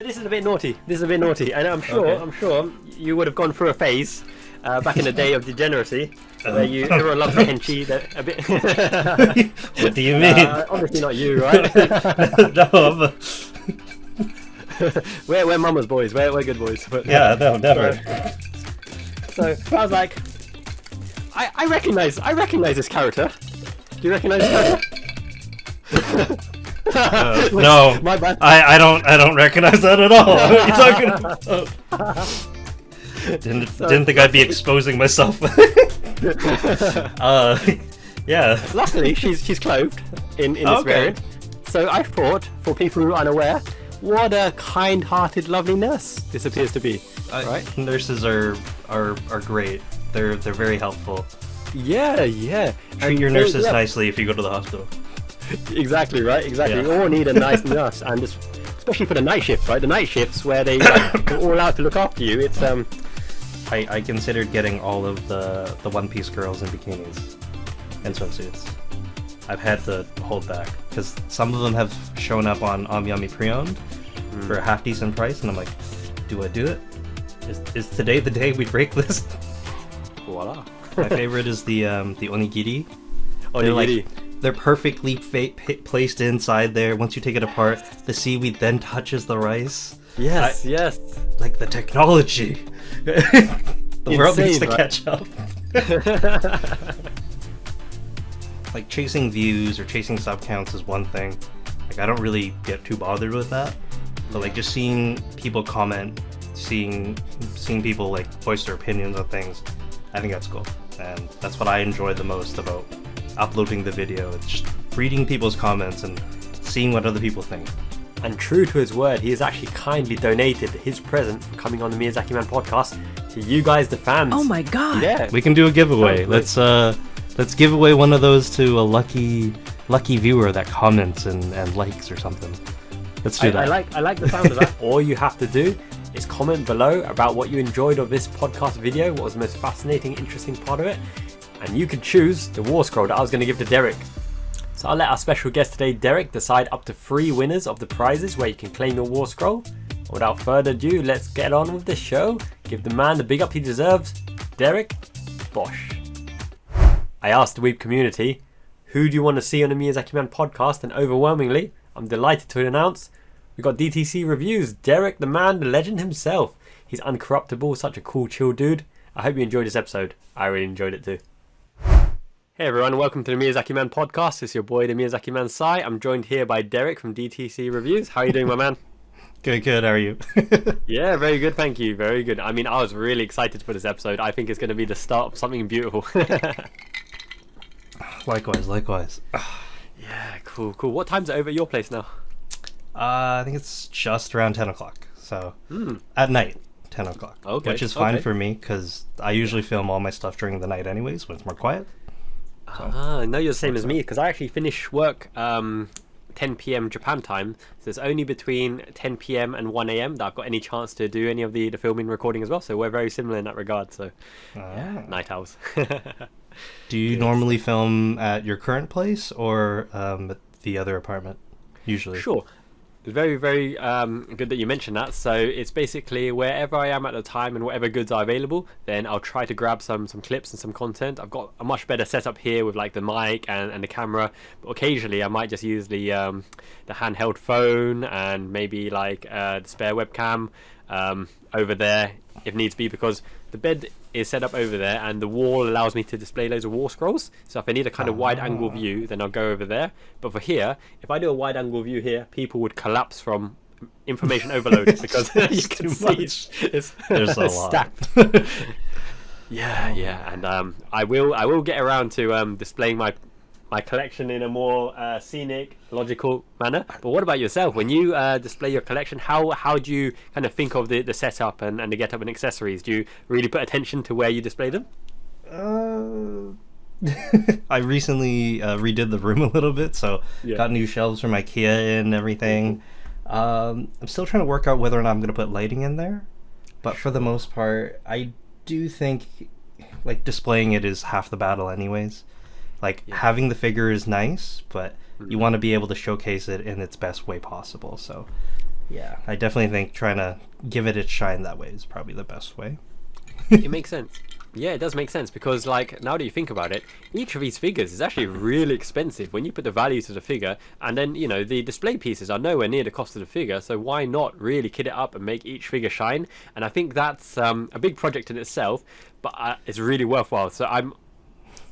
this is a bit naughty. And I'm sure you would have gone through a phase back in the day of degeneracy where everyone loves the henchie. A bit. What do you mean? Obviously not you, right? No, we're mama's boys. We're good boys. But, yeah, no, never. So I was like, I recognize this character. Do you recognize this character? No, my bad. I don't recognize that at all. What are you talking about? Didn't think I'd be exposing myself. Yeah. Luckily, she's clothed in this variant. So I thought, for people who are unaware, what a kind-hearted, lovely nurse this appears to be. Right? Nurses are great. They're very helpful. Yeah. Treat your nurses nicely if you go to the hospital. Exactly, right? Exactly. Yeah. We all need a nice nurse, and especially for the night shift, right? The night shifts where they go all out to look after you. It's I considered getting all of the One Piece girls in bikinis and swimsuits. I've had to hold back because some of them have shown up on Amiyami pre-owned for a half decent price, and I'm like, do I do it? Is today the day we break this? Voila. My favorite is the onigiri. Onigiri. They're perfectly placed inside there. Once you take it apart, the seaweed then touches the rice. Yes. Like the technology. The world needs to catch up. Like chasing views or chasing sub counts is one thing. Like I don't really get too bothered with that. But like just seeing people comment, seeing people like voice their opinions on things, I think that's cool. And that's what I enjoy the most about uploading the video. It's just reading people's comments and seeing what other people think. And true to his word, he has actually kindly donated his present for coming on the Miyazaki Man podcast to you guys, the fans. Oh my god! Yeah, We can do a giveaway. Let's give away one of those to a lucky viewer that comments and likes or something. Let's do that. I like the sound of that. All you have to do is comment below about what you enjoyed of this podcast video, what was the most fascinating, interesting part of it, and you can choose the war scroll that I was going to give to Derrick. So I'll let our special guest today, Derrick, decide up to 3 winners of the prizes where you can claim your war scroll. Without further ado, let's get on with the show. Give the man the big up he deserves. Derrick, Bosch. I asked the weeb community, who do you want to see on the Miyazaki Man podcast? And overwhelmingly, I'm delighted to announce we got DTTC Reviews. Derrick, the man, the legend himself. He's uncorruptible, such a cool, chill dude. I hope you enjoyed this episode. I really enjoyed it too. Hey everyone, welcome to the Miyazaki Man Podcast. It's your boy, the Miyazaki Man Sai. I'm joined here by Derrick from DTTC Reviews. How are you doing, my man? Good. How are you? Yeah, very good, thank you. Very good. I mean, I was really excited for this episode. I think it's going to be the start of something beautiful. Likewise. Yeah, cool. What time's it over at your place now? I think it's just around 10 o'clock. So, at night, 10 o'clock. Okay. Which is fine for me, because I usually film all my stuff during the night anyways, when it's more quiet. So, I know you're the same as me, because I actually finish work 10 p.m. Japan time, so it's only between 10 p.m. and 1 a.m. that I've got any chance to do any of the filming recording as well, so we're very similar in that regard, so yeah, night owls. Do you normally film at your current place, or at the other apartment, usually? Sure. Very, very good that you mentioned that. So it's basically wherever I am at the time and whatever goods are available, then I'll try to grab some clips and some content. I've got a much better setup here with like the mic and the camera, but occasionally I might just use the handheld phone and maybe like the spare webcam over there if needs be, because the bed is set up over there and the wall allows me to display loads of wall scrolls. So if I need a kind of wide angle view, then I'll go over there. But for here, if I do a wide angle view here, people would collapse from information overload because you can see it's There's a lot. stacked. Yeah, and I will get around to displaying my collection in a more scenic, logical manner. But what about yourself? When you display your collection, how do you kind of think of the setup and the get-up and accessories? Do you really put attention to where you display them? I recently redid the room a little bit, so got new shelves from IKEA and everything. I'm still trying to work out whether or not I'm going to put lighting in there. But for the most part, I do think like displaying it is half the battle anyways. Like, having the figure is nice, but you want to be able to showcase it in its best way possible. So, Yeah, I definitely think trying to give it its shine that way is probably the best way. It makes sense. Yeah, it does make sense because, like, now that you think about it, each of these figures is actually really expensive when you put the value to the figure, and then, you know, the display pieces are nowhere near the cost of the figure, so why not really kit it up and make each figure shine? And I think that's a big project in itself, but it's really worthwhile. So I'm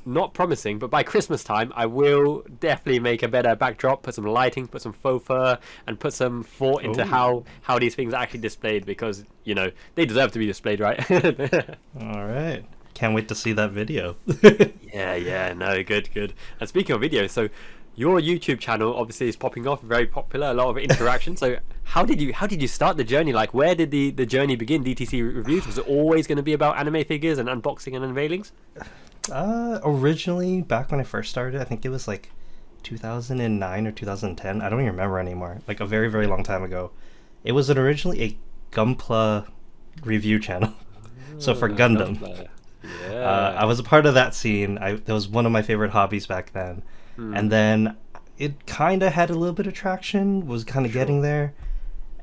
not promising, but by Christmas time, I will definitely make a better backdrop, put some lighting, put some faux fur, and put some thought into how these things are actually displayed, because, you know, they deserve to be displayed, right? All right. Can't wait to see that video. Yeah, no, good. And speaking of video, so your YouTube channel obviously is popping off, very popular, a lot of interaction. So how did you start the journey? Like, where did the journey begin? DTC Reviews, was it always going to be about anime figures and unboxing and unveilings? Originally, back when I first started, I think it was like 2009 or 2010. I don't even remember anymore. Like a very, very long time ago. It was originally a Gunpla review channel. So for Gundam. Yeah. I was a part of that scene. That was one of my favorite hobbies back then. And then it kind of had a little bit of traction, was kind of getting there.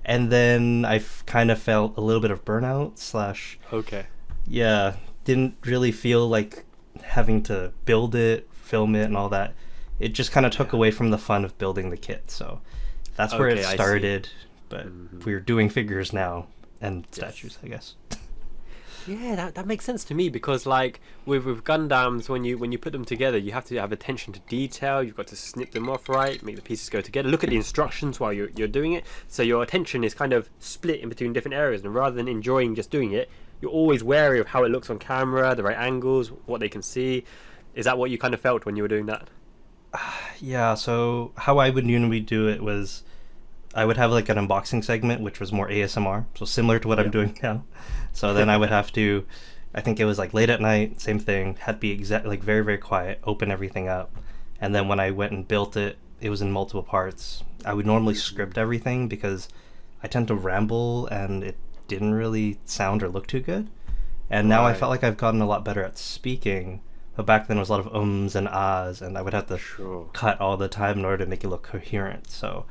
And then I kind of felt a little bit of burnout / Okay. Yeah, didn't really feel like having to build it, film it, and all that. It just kind of took away from the fun of building the kit. So that's where it started. But we're doing figures now and statues, I guess. Yeah, that makes sense to me, because like with Gundams, when you put them together, you have to have attention to detail. You've got to snip them off right, make the pieces go together, look at the instructions while you're doing it. So your attention is kind of split in between different areas, and rather than enjoying just doing it, you're always wary of how it looks on camera, the right angles, what they can see. Is that what you kind of felt when you were doing that? Yeah, so how I would usually do it was I would have like an unboxing segment, which was more ASMR, so similar to what I'm doing now. So then I would have to, I think it was like late at night, same thing, had to be like very, very quiet, open everything up. And then when I went and built it, it was in multiple parts. I would normally script everything because I tend to ramble and it didn't really sound or look too good. And now I felt like I've gotten a lot better at speaking, but back then it was a lot of ums and ahs, and I would have to cut all the time in order to make it look coherent. So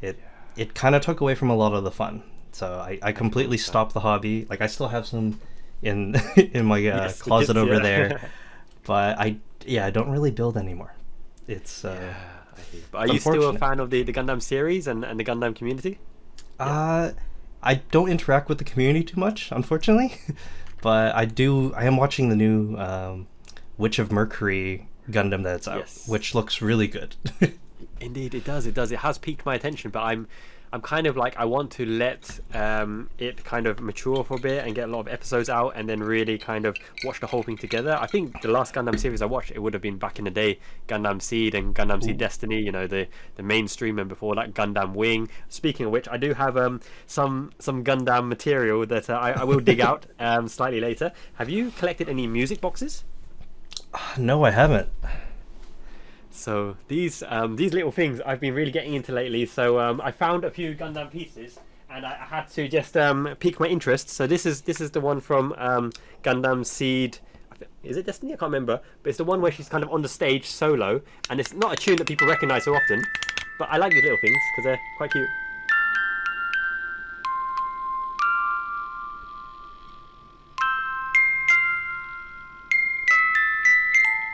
it kind of took away from a lot of the fun. So I completely stopped the hobby. Like, I still have some in in my closet over there, but I don't really build anymore. It's but are you still a fan of the Gundam series and the Gundam community? I don't interact with the community too much, unfortunately, but I am watching the new Witch of Mercury Gundam that's out, which looks really good. Indeed, it does. It has piqued my attention, but I'm kind of like, I want to let it kind of mature for a bit and get a lot of episodes out, and then really kind of watch the whole thing together. I think the last Gundam series I watched, it would have been back in the day, Gundam Seed and Gundam Seed Destiny, you know, the mainstream, and before that Gundam Wing. Speaking of which, I do have some Gundam material that I will dig out slightly later. Have you collected any music boxes? No, I haven't. So these little things I've been really getting into lately. So I found a few Gundam pieces, and I had to just pique my interest. So this is the one from Gundam Seed. Is it Destiny? I can't remember. But it's the one where she's kind of on the stage solo, and it's not a tune that people recognize so often. But I like these little things because they're quite cute.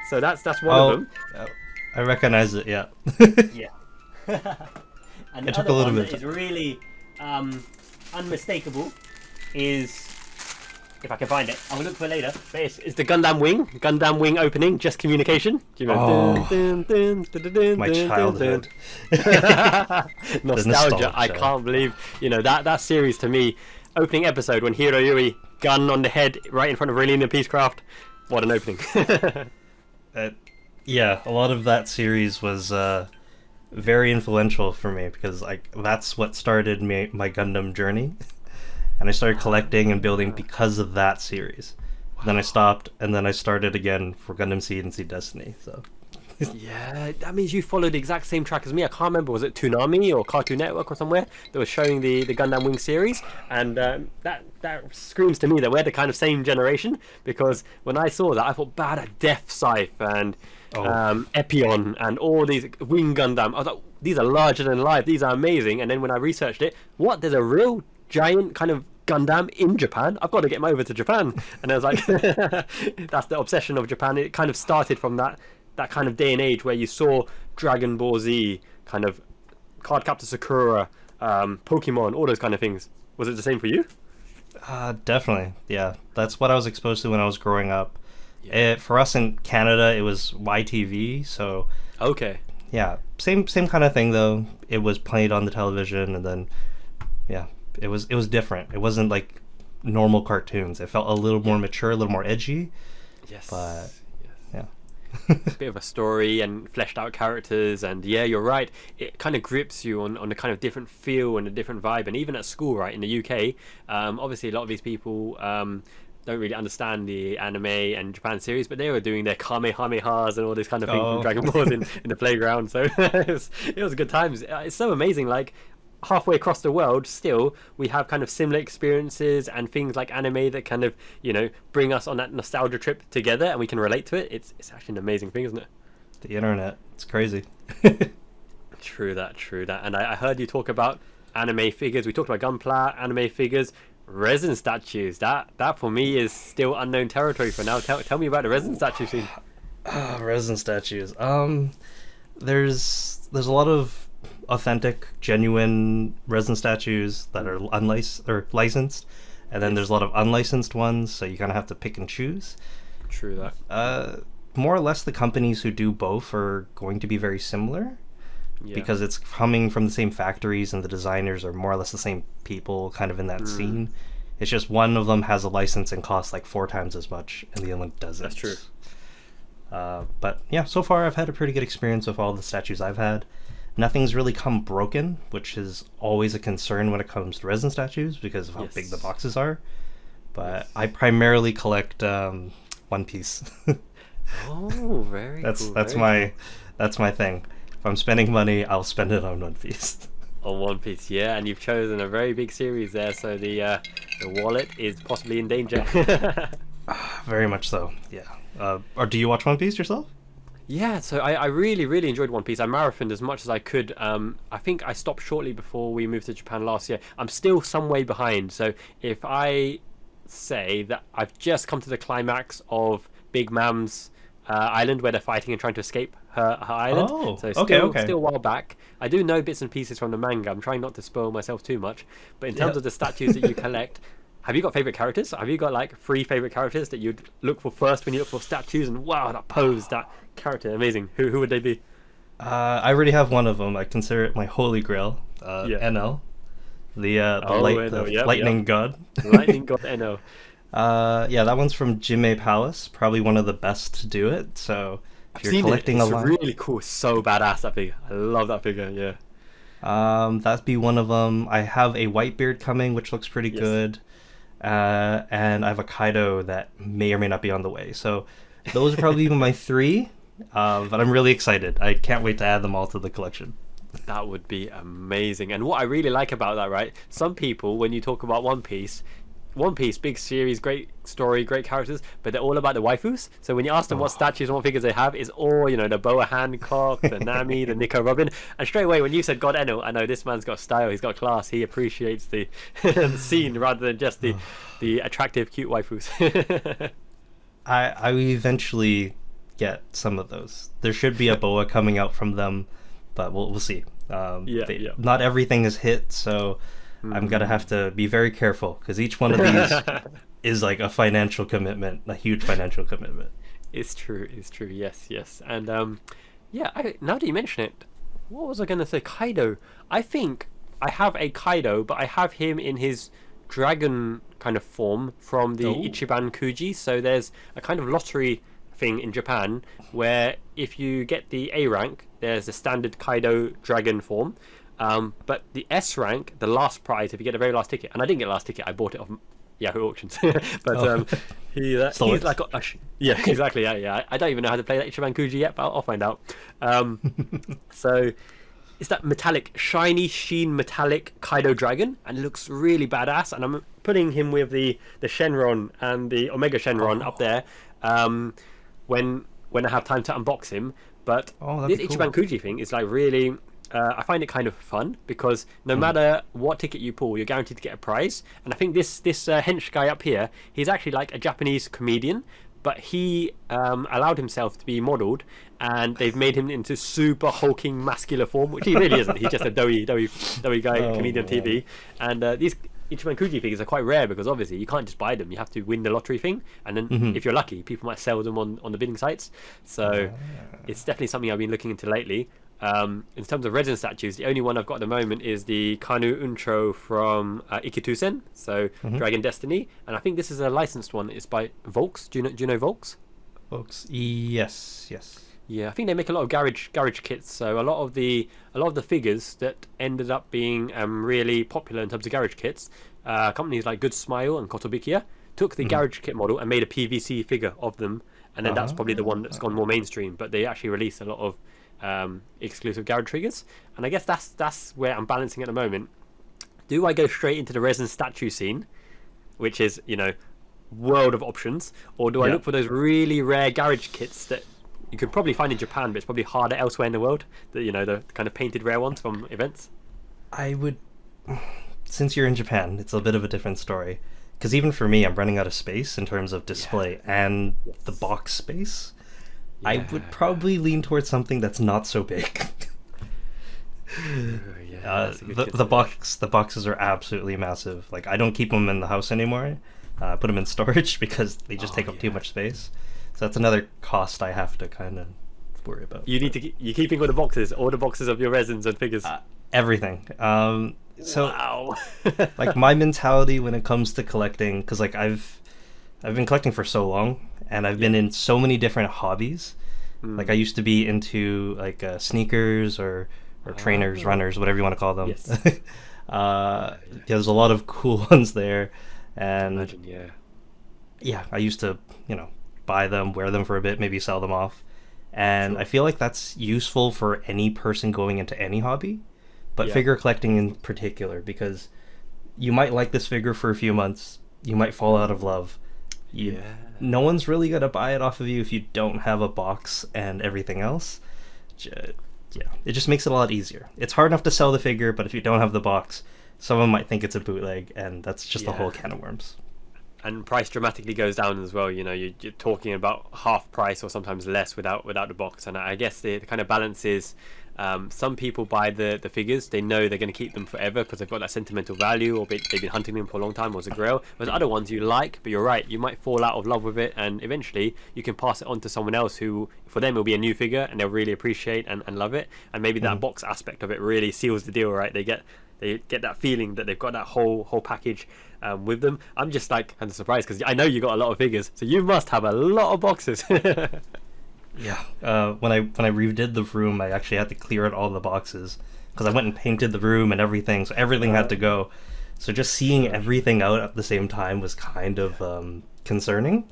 So that's one of them. I recognize it, yeah. Yeah. And it the took other a little one bit. That is really unmistakable is, if I can find it, I will look for it later. But it's the Gundam Wing opening, just communication. Do you remember? My childhood. Nostalgia. I can't believe, that series to me, opening episode when Hiro Yui, gun on the head right in front of Raylene and Peacecraft. What an opening. Yeah, a lot of that series was very influential for me because that's what started my Gundam journey, and I started collecting and building because of that series. Then I stopped, and then I started again for Gundam Seed and Seed Destiny. So yeah, that means you followed the exact same track as me. I can't remember, was it Toonami or Cartoon Network or somewhere that was showing the Gundam Wing series, and that screams to me that we're the kind of same generation, because when I saw that I thought, Death Scythe and Epion and all these Wing Gundam, I was like, these are larger than life, these are amazing. And then when I researched it, what, there's a real giant kind of Gundam in Japan? I've got to get him over to Japan. And I was like, that's the obsession of Japan. It kind of started from that kind of day and age where you saw Dragon Ball Z, kind of Cardcaptor Sakura, Pokemon, all those kind of things. Was it the same for you? Definitely, yeah. That's what I was exposed to when I was growing up. Yeah. For us in Canada, it was YTV, so... Okay. Yeah, same kind of thing, though. It was played on the television, and then, yeah, it was different. It wasn't like normal cartoons. It felt a little more mature, a little more edgy. Yes. But, yeah. A bit of a story and fleshed out characters, and yeah, you're right, it kind of grips you on a kind of different feel and a different vibe. And even at school, right, in the UK, obviously a lot of these people don't really understand the anime and Japan series, but they were doing their kamehamehas and all this kind of thing from Dragon Balls in the playground. So it was good times. It's so amazing, like halfway across the world still we have kind of similar experiences and things like anime that kind of, you know, bring us on that nostalgia trip together, and we can relate to it. It's actually an amazing thing, isn't it? The internet, it's crazy. True that. And I heard you talk about anime figures. We talked about Gunpla, anime figures, resin statues. That for me is still unknown territory for now. Tell me about the resin statue scene. Resin statues. There's a lot of authentic, genuine resin statues that are licensed, and then there's a lot of unlicensed ones, so you kind of have to pick and choose. True that. More or less the companies who do both are going to be very similar, because it's coming from the same factories and the designers are more or less the same people kind of in that scene. It's just one of them has a license and costs like 4 times as much, and the other one doesn't. That's true. But yeah, so far I've had a pretty good experience with all the statues I've had. Nothing's really come broken, which is always a concern when it comes to resin statues because of how big the boxes are. But I primarily collect One Piece. Oh, very cool. That's my thing. If I'm spending money, I'll spend it on One Piece. On One Piece, yeah, and you've chosen a very big series there, so the wallet is possibly in danger. Very much so, yeah. Or do you watch One Piece yourself? Yeah, so I really, really enjoyed One Piece. I marathoned as much as I could. I think I stopped shortly before we moved to Japan last year. I'm still some way behind, so if I say that I've just come to the climax of Big Mam's island where they're fighting and trying to escape her island. Oh, so okay. Still a while back. I do know bits and pieces from the manga. I'm trying not to spoil myself too much. But in terms of the statues that you collect, have you got favorite characters? Have you got like 3 favorite characters that you'd look for first when you look for statues? And wow, that pose, that character, amazing. Who would they be? I already have one of them. I consider it my holy grail. NL, the lightning god. Lightning god NL. Yeah, that one's from Jinmei Palace. Probably one of the best to do it. So if you're collecting a lot, it's really cool. It's so badass, that figure. I love that figure. Yeah. That'd be one of them. I have a Whitebeard coming, which looks pretty good. And I have a Kaido that may or may not be on the way. So those are probably even my 3. But I'm really excited. I can't wait to add them all to the collection. That would be amazing. And what I really like about that, right? Some people, when you talk about One Piece, big series, great story, great characters, but they're all about the waifus. So when you ask them what statues and what figures they have, it's all, you know, the Boa Hancock, the Nami, the Nico Robin. And straight away, when you said God Enno, I know this man's got style, he's got class, he appreciates the, the scene rather than just the attractive, cute waifus. I will eventually get some of those. There should be a boa coming out from them, but we'll see. Not everything is hit, so I'm gonna have to be very careful because each one of these is like a financial commitment, a huge financial commitment. It's true. Yes. And now that you mention it, what was I gonna say? Kaido. I think I have a Kaido, but I have him in his dragon kind of form from the Ichiban Kuji. So there's a kind of lottery thing in Japan where if you get the A rank, there's a standard Kaido dragon form. But the S rank, the last prize, if you get the very last ticket, and I didn't get the last ticket, I bought it off Yahoo Auctions. But he's like, exactly, yeah. I don't even know how to play that Ichiban Kuji yet, but I'll find out. So it's that metallic, shiny, sheen, metallic Kaido dragon, and it looks really badass. And I'm putting him with the Shenron and the Omega Shenron up there when I have time to unbox him. But this Ichiban Kuji thing is like really I find it kind of fun because no matter what ticket you pull, you're guaranteed to get a prize. And I think this hench guy up here, he's actually like a Japanese comedian, but he allowed himself to be modelled, and they've made him into super hulking muscular form, which he really isn't. He's just a doughy guy, comedian on TV. And these Ichiban Kuji figures are quite rare because obviously you can't just buy them. You have to win the lottery thing, and then if you're lucky, people might sell them on the bidding sites. So it's definitely something I've been looking into lately. In terms of resin statues, the only one I've got at the moment is the Kanu Uncho from Ikitusen, so Dragon Destiny, and I think this is a licensed one. It's by Volks. Do you know Volks? Volks, yes. Yeah, I think they make a lot of garage kits. So a lot of the figures that ended up being really popular in terms of garage kits, companies like Good Smile and Kotobukiya took the garage kit model and made a PVC figure of them, and then that's probably the one that's gone more mainstream. But they actually released a lot of exclusive garage figures, and I guess that's where I'm balancing at the moment. Do I go straight into the resin statue scene, which is world of options, or do I look for those really rare garage kits that you could probably find in Japan, but it's probably harder elsewhere in the world, the kind of painted rare ones from events? I would, since you're in Japan, it's a bit of a different story, because even for me, I'm running out of space in terms of display and the box space. I would probably lean towards something that's not so big. The boxes are absolutely massive. Like, I don't keep them in the house anymore. I put them in storage because they just take up too much space. So that's another cost I have to kind of worry about. You're keeping all the boxes of your resins and figures. Everything. So wow. like my mentality when it comes to collecting, because like I've been collecting for so long, and I've been in so many different hobbies. Like I used to be into like sneakers or trainers, runners, whatever you want to call them. Yes. There's a lot of cool ones there, and Imagine, I used to buy them, wear them for a bit, maybe sell them off, and I feel like that's useful for any person going into any hobby, but figure collecting in particular, because you might like this figure for a few months, you might fall out of love. No one's really gonna buy it off of you if you don't have a box and everything else. It just makes it a lot easier. It's hard enough to sell the figure, but if you don't have the box, someone might think it's a bootleg, and that's just a whole can of worms. And price dramatically goes down as well. You're talking about half price or sometimes less without the box. And I guess the kind of balance is, some people buy the figures, they know they're going to keep them forever because they've got that sentimental value, or they've been hunting them for a long time, or it's a grail. Whereas other ones you like, but you're right, you might fall out of love with it, and eventually you can pass it on to someone else who, for them, it'll be a new figure and they'll really appreciate and love it. And maybe that box aspect of it really seals the deal, right? They get that feeling that they've got that whole package with them. I'm just like kind of surprised because I know you got a lot of figures, so you must have a lot of boxes. When I redid the room, I actually had to clear out all the boxes because I went and painted the room and everything, so everything had to go. So just seeing everything out at the same time was kind of concerning.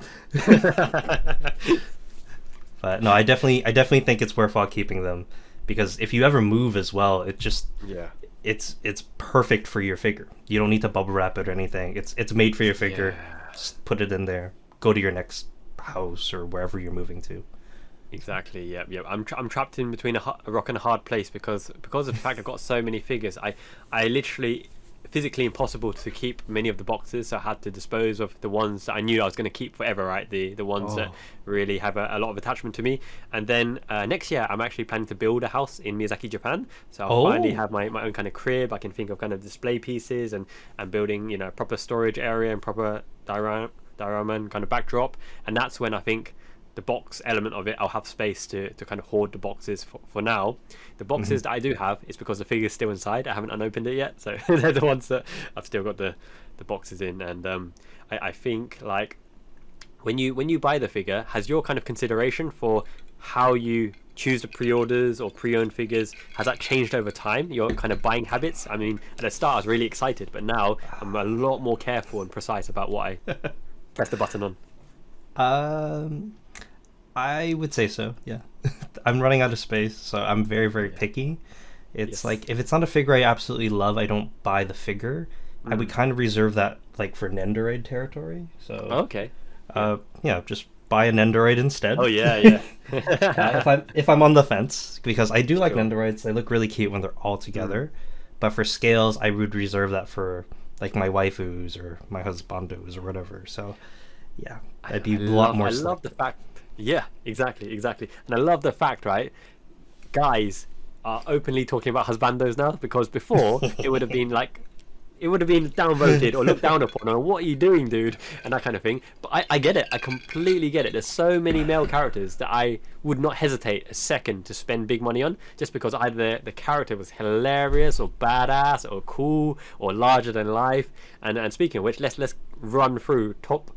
But no, I definitely think it's worthwhile keeping them, because if you ever move as well, it just it's perfect for your figure. You don't need to bubble wrap it or anything. It's made for your figure. Just put it in there. Go to your next house or wherever you're moving to. Exactly. Yep. I'm trapped in between a rock and a hard place because of the fact I've got so many figures. I literally physically impossible to keep many of the boxes, so I had to dispose of the ones that I knew I was going to keep forever, right? The ones that really have a lot of attachment to me. And then next year I'm actually planning to build a house in Miyazaki, Japan, so I'll finally have my own kind of crib. I can think of kind of display pieces and building a proper storage area and proper diorama kind of backdrop, and that's when I think the box element of it, I'll have space to kind of hoard the boxes. For now, the boxes that I do have is because the figure's still inside. I haven't unopened it yet, so they're the ones that I've still got the boxes in. And I think like when you buy the figure, has your kind of consideration for how you choose the pre-orders or pre-owned figures, has that changed over time, your kind of buying habits? I mean, at the start I was really excited, but now I'm a lot more careful and precise about what I press the button on. I would say so, yeah. I'm running out of space, so I'm very, very picky. It's like, if it's not a figure I absolutely love, I don't buy the figure. I would kind of reserve that like for Nendoroid territory. So okay. Just buy a Nendoroid instead. Oh yeah. If I'm on the fence, because I do like Sure. Nendoroids, they look really cute when they're all together. But for scales, I would reserve that for like my waifus or my husbandos or whatever. So yeah, I'd be a lot more. I love the fact. Yeah, exactly. And I love the fact, right? Guys are openly talking about husbandos now, because before it would have been like, it would have been downvoted or looked down upon, or what are you doing, dude, and that kind of thing. But I get it. I completely get it. There's so many male characters that I would not hesitate a second to spend big money on, just because either the character was hilarious or badass or cool or larger than life. And speaking of which, let's run through top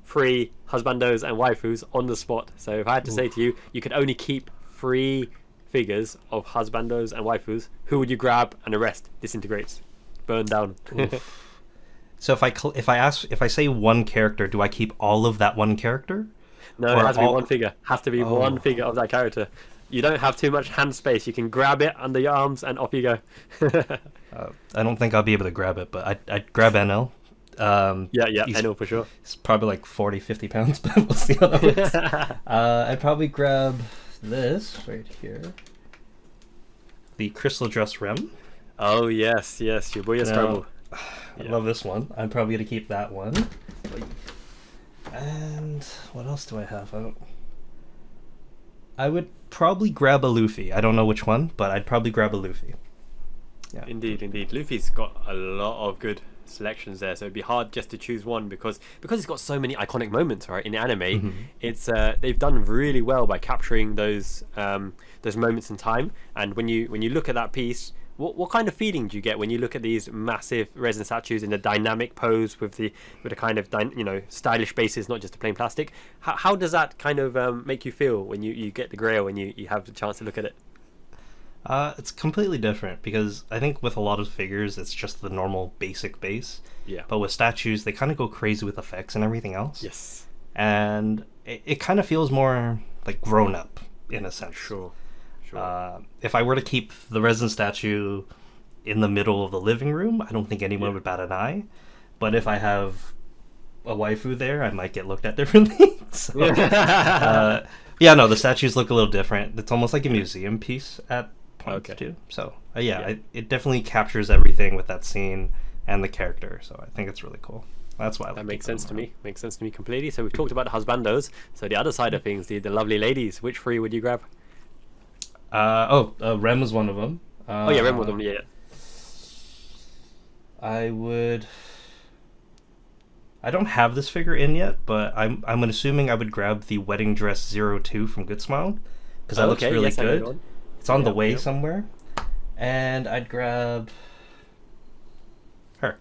3 husbandos and waifus on the spot. So if I had to say to you, you could only keep 3 figures of husbandos and waifus, who would you grab and the rest disintegrates, burn down? So if I say one character, do I keep all of that one character? No, Or it has to be all- one figure. Has to be one figure of that character. You don't have too much hand space. You can grab it under your arms and off you go. I don't think I'll be able to grab it, but I'd grab NL. Yeah, he's- I know for sure. It's probably like 40-50 pounds, but we'll see how that works. I'd probably grab this right here. The Crystal Dress Rem. Oh yes, your boy is No. trouble. I love this one. I'm probably going to keep that one. And what else do I have? I would probably grab a Luffy. I don't know which one, but I'd probably grab a Luffy. Yeah. Indeed. Luffy's got a lot of good selections there, so it'd be hard just to choose one, because it's got so many iconic moments, right? In anime, it's they've done really well by capturing those moments in time. And when you look at that piece, what kind of feeling do you get when you look at these massive resin statues in a dynamic pose with the kind of stylish bases, not just a plain plastic? How does that kind of make you feel when you get the grail and you have the chance to look at it? It's completely different, because I think with a lot of figures, it's just the normal basic base. Yeah. But with statues, they kind of go crazy with effects and everything else. Yes. And it kind of feels more like grown up in a sense. Sure. If I were to keep the resin statue in the middle of the living room, I don't think anyone would bat an eye. But if I have a waifu there, I might get looked at differently. So, yeah, no, the statues look a little different. It's almost like a museum piece at points too. So it definitely captures everything with that scene and the character. So I think it's really cool. That's why that makes sense to me. Makes sense to me completely. So we've talked about the husbandos. So the other side of things, the lovely ladies. Which 3 would you grab? Rem was one of them. Rem was them. Yeah. I don't have this figure in yet, but I'm assuming I would grab the Wedding Dress 02 from Good Smile, because that looks really good. It's on the way somewhere. And I'd grab her.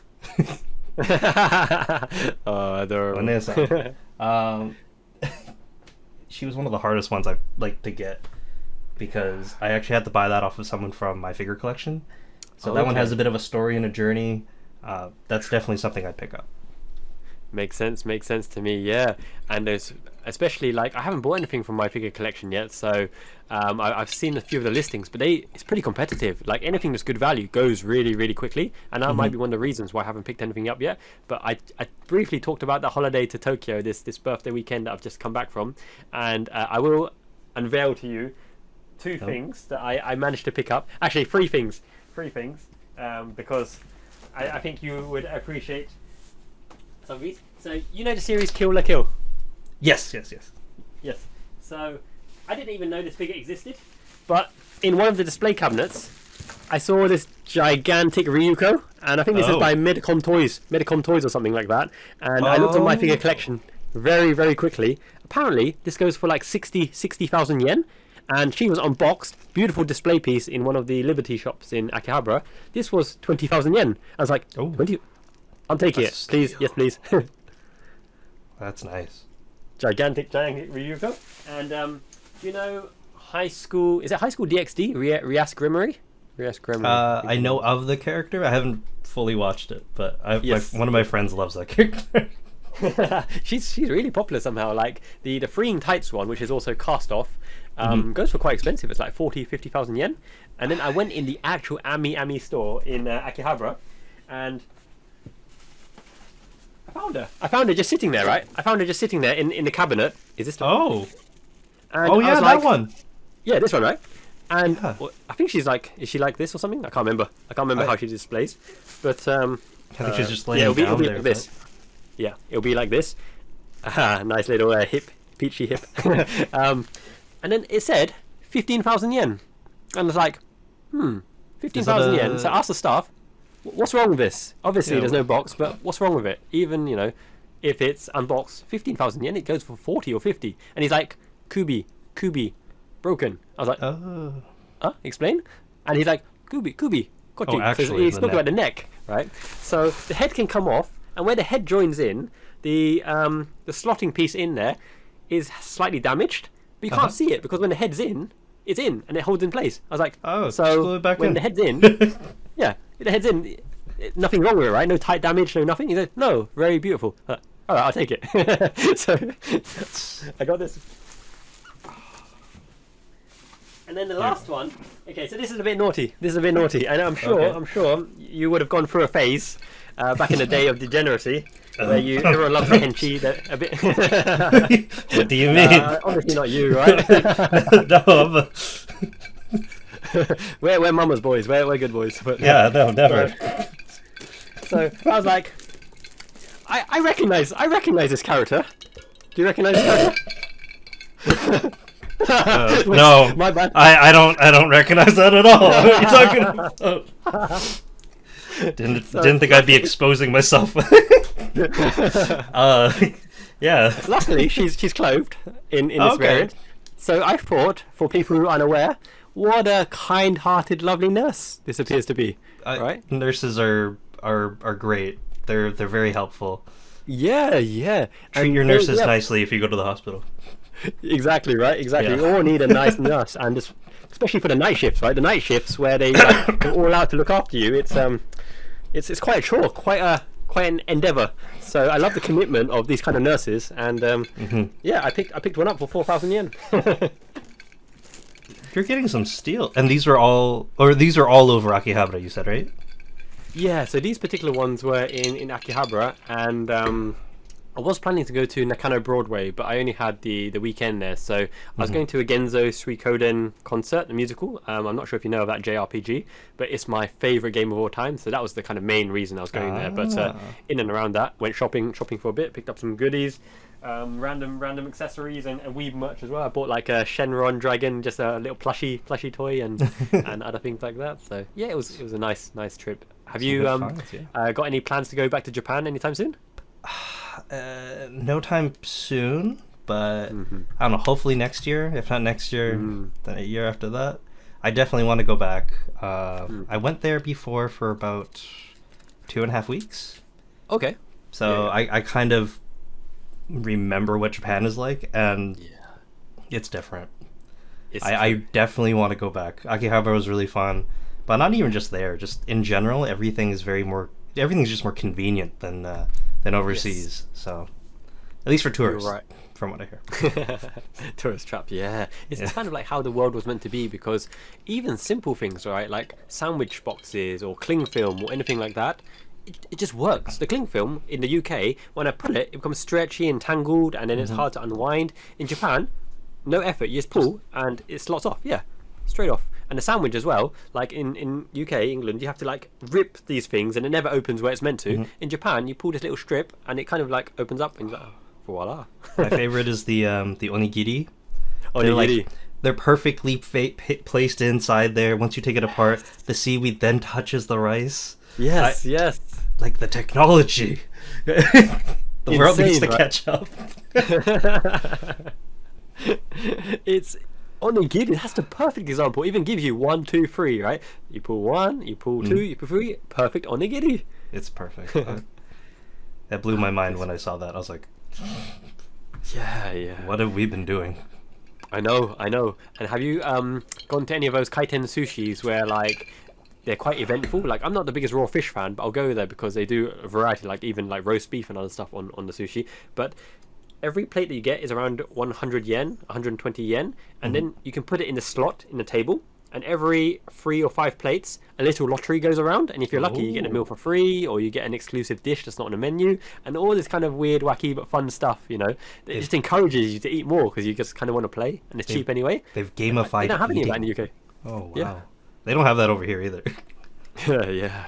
Adorable. Vanessa. She was one of the hardest ones I'd like to get, because I actually had to buy that off of someone from my figure collection. So that one has a bit of a story and a journey. That's definitely something I'd pick up. Makes sense to me, yeah. And there's especially, like, I haven't bought anything from my figure collection yet, so I've seen a few of the listings, but it's pretty competitive. Like, anything that's good value goes really, really quickly, and that might be one of the reasons why I haven't picked anything up yet. But I briefly talked about the holiday to Tokyo, this birthday weekend that I've just come back from, and I will unveil to you 2 things that I managed to pick up. Actually, 3 things, because I think you would appreciate some of these. So, you know the series Kill la Kill? Yes. Yes. So, I didn't even know this figure existed, but in one of the display cabinets, I saw this gigantic Ryuko, and I think this is by Medicom Toys or something like that. And I looked at my figure collection very, very quickly. Apparently, this goes for like 60,000 yen. And she was unboxed, beautiful display piece in one of the Liberty shops in Akihabara. This was 20,000 yen. I was like, 20? I'll take it, please. Yes, please. That's nice. Gigantic Ryuko. And high school DxD? Rias Grimory? I know of the character. I haven't fully watched it, but one of my friends loves that character. she's really popular somehow. Like the freeing tights one, which is also cast off, goes for quite expensive. It's like 50,000 yen. And then I went in the actual Ami store in Akihabara, and I found her just sitting there, right? I found her just sitting there in the cabinet, Is this the Oh. And Oh I yeah, was that like, one. Yeah, this one, right? And Yeah. I think she's like, is she like this or something? I can't remember. How she displays. But I think she's just laying it'll down be there. like this. Yeah, it'll be like this. Nice little hip, peachy hip. And then it said 15,000 yen, and I was like, 15,000 yen. So I asked the staff, what's wrong with this? Obviously, there's no box, but what's wrong with it? Even if it's unboxed, 15,000 yen, it goes for 40 or 50. And he's like, Kubi, broken. I was like, explain? And he's like, Kubi, kochi. Oh, actually, so he's talking about the neck, right? So the head can come off, and where the head joins in, the slotting piece in there is slightly damaged, but you can't see it because when the head's in, it's in and it holds in place. I was like, so back when in. the head's in, the head's in, nothing wrong with it, right? No tight damage, no nothing. He said, no, very beautiful. All right, I'll take it. So I got this. And then the last one. Okay, so this is a bit naughty. And I'm sure you would have gone through a phase back in the day of degeneracy. Where everyone loves the henchie a bit. What do you mean? Obviously not you, right? No, we're mama's boys. We're good boys. But, yeah, no, never. So I was like, I recognize this character. Do you recognize this character? No, my bad. I don't recognize that at all. What are you talking about? Didn't think I'd be exposing myself. Yeah. Luckily, she's clothed in this variant. So I thought, for people who are unaware, what a kind-hearted, lovely nurse this appears to be. Right? Nurses are great. They're very helpful. Yeah. Treat your nurses nicely if you go to the hospital. Exactly. We all need a nice nurse, and especially for the night shifts, right? The night shifts where they are all out to look after you. It's quite a chore, quite an endeavour. So I love the commitment of these kind of nurses, and I picked one up for 4,000 yen. You're getting some steal, and these are all over Akihabara. You said, right? Yeah. So these particular ones were in Akihabara, and I was planning to go to Nakano Broadway, but I only had the weekend there. So I was going to a Genzo Suikoden concert, the musical. I'm not sure if you know of that JRPG, but it's my favourite game of all time. So that was the kind of main reason I was going there. But in and around that, went shopping for a bit, picked up some goodies, random accessories and weeb merch as well. I bought like a Shenron dragon, just a little plushy toy, and and other things like that. So yeah, it was a nice trip. Have you got any plans to go back to Japan anytime soon? No time soon, but I don't know. Hopefully next year. If not next year, then a year after that. I definitely want to go back. I went there before for about 2.5 weeks. Okay. So I kind of remember what Japan is like, and it's different. I definitely want to go back. Akihabara was really fun, but not even just there. Just in general, everything's just more convenient than overseas. So at least for tourists, right. From what I hear. Tourist trap, yeah. It's kind of like how the world was meant to be, because even simple things, right, like sandwich boxes or cling film or anything like that, it just works. The cling film in the UK, when I pull it becomes stretchy and tangled, and then it's hard to unwind. In Japan, no effort, you just pull and it slots off, straight off. And the sandwich as well, like in UK, England, you have to like rip these things and it never opens where it's meant to. In Japan, you pull this little strip and it kind of like opens up and you're like, voila. My favorite is the onigiri. Onigiri. They're perfectly placed inside there. Once you take it apart, the seaweed then touches the rice. Yes. Like the technology. The world needs to catch up. It's onigiri. That's the perfect example. It even gives you 1, 2, 3, right? You pull 1, you pull 2, you pull 3. Perfect onigiri. It's perfect. That blew my mind when I saw that. I was like, yeah. What have we been doing? I know. And have you gone to any of those kaiten sushis where like they're quite eventful? Like, I'm not the biggest raw fish fan, but I'll go there because they do a variety, like even like roast beef and other stuff on the sushi. But every plate that you get is around 100 yen, 120 yen, and then you can put it in the slot in the table, and every 3 or 5 plates, a little lottery goes around, and if you're lucky, you get a meal for free, or you get an exclusive dish that's not on the menu, and all this kind of weird, wacky, but fun stuff, you know. It just encourages you to eat more, because you just kind of want to play, and it's cheap anyway. They've gamified They don't have any of that in the UK. Oh, wow. Yeah. They don't have that over here either. Yeah.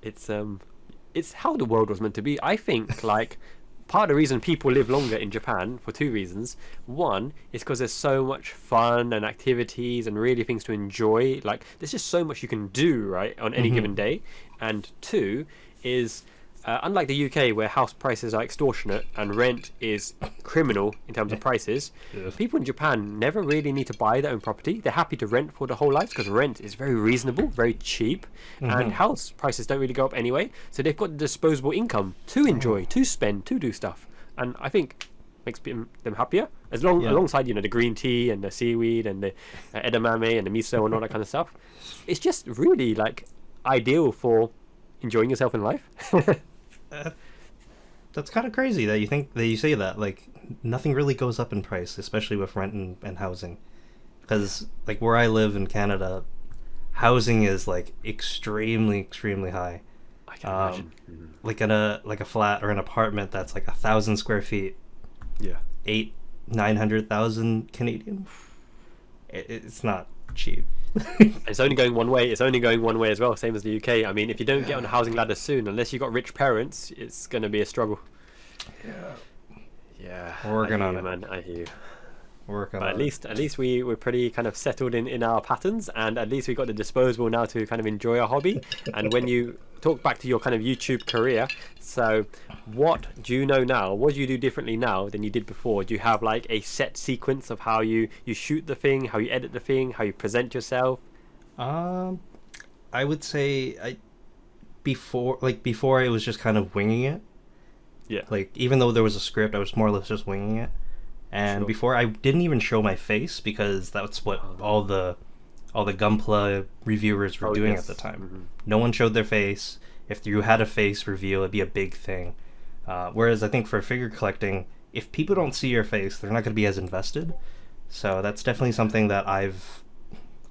It's how the world was meant to be. I think, like, part of the reason people live longer in Japan for 2 reasons. One is because there's so much fun and activities and really things to enjoy. Like, there's just so much you can do, right, on any given day. And 2 is, unlike the UK where house prices are extortionate and rent is criminal in terms of prices, people in Japan never really need to buy their own property. They're happy to rent for the whole life because rent is very reasonable, very cheap, and house prices don't really go up anyway. So they've got the disposable income to enjoy, to spend, to do stuff. And I think makes them happier, alongside, you know, the green tea and the seaweed and the edamame and the miso and all that kind of stuff. It's just really, like, ideal for enjoying yourself in life. That's kind of crazy that you say that. Like, nothing really goes up in price, especially with rent and housing, because like where I live in Canada, housing is like extremely high. I can imagine. Like in a flat or an apartment that's like 1,000 square feet, 800,000-900,000 Canadian. It's not cheap. It's only going one way. It's only going one way as well, same as the UK. I mean, if you don't get on the housing ladder soon, unless you've got rich parents, it's going to be a struggle. Yeah. We're working on it, man. I hear you. Working But on at least we're pretty kind of settled in our patterns, and at least we got the disposable now to kind of enjoy our hobby. And when you talk back to your kind of YouTube career, so what do you know now? What do you do differently now than you did before? Do you have like a set sequence of how you shoot the thing, how you edit the thing, how you present yourself? I would say before I was just kind of winging it. Yeah. Like, even though there was a script, I was more or less just winging it. And before, I didn't even show my face because that's what all the Gunpla reviewers were doing at the time. No one showed their face. If you had a face reveal, it'd be a big thing. Whereas I think for figure collecting, if people don't see your face, they're not going to be as invested. So that's definitely something that I've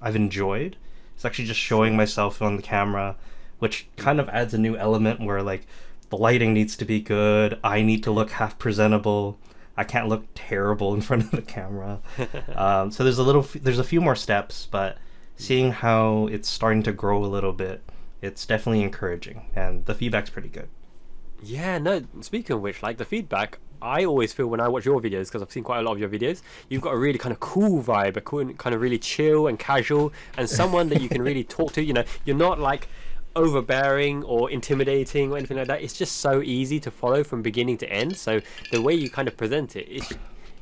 enjoyed. It's actually just showing myself on the camera, which kind of adds a new element where, like, the lighting needs to be good. I need to look half presentable. I can't look terrible in front of the camera. So there's a few more steps, but seeing how it's starting to grow a little bit, it's definitely encouraging, and the feedback's pretty good. Yeah, no, speaking of which, like, the feedback, I always feel when I watch your videos, because I've seen quite a lot of your videos, you've got a really kind of cool vibe, a cool, kind of really chill and casual, and someone that you can really talk to. You know, you're not like overbearing or intimidating or anything like that. It's just so easy to follow from beginning to end. So the way you kind of present it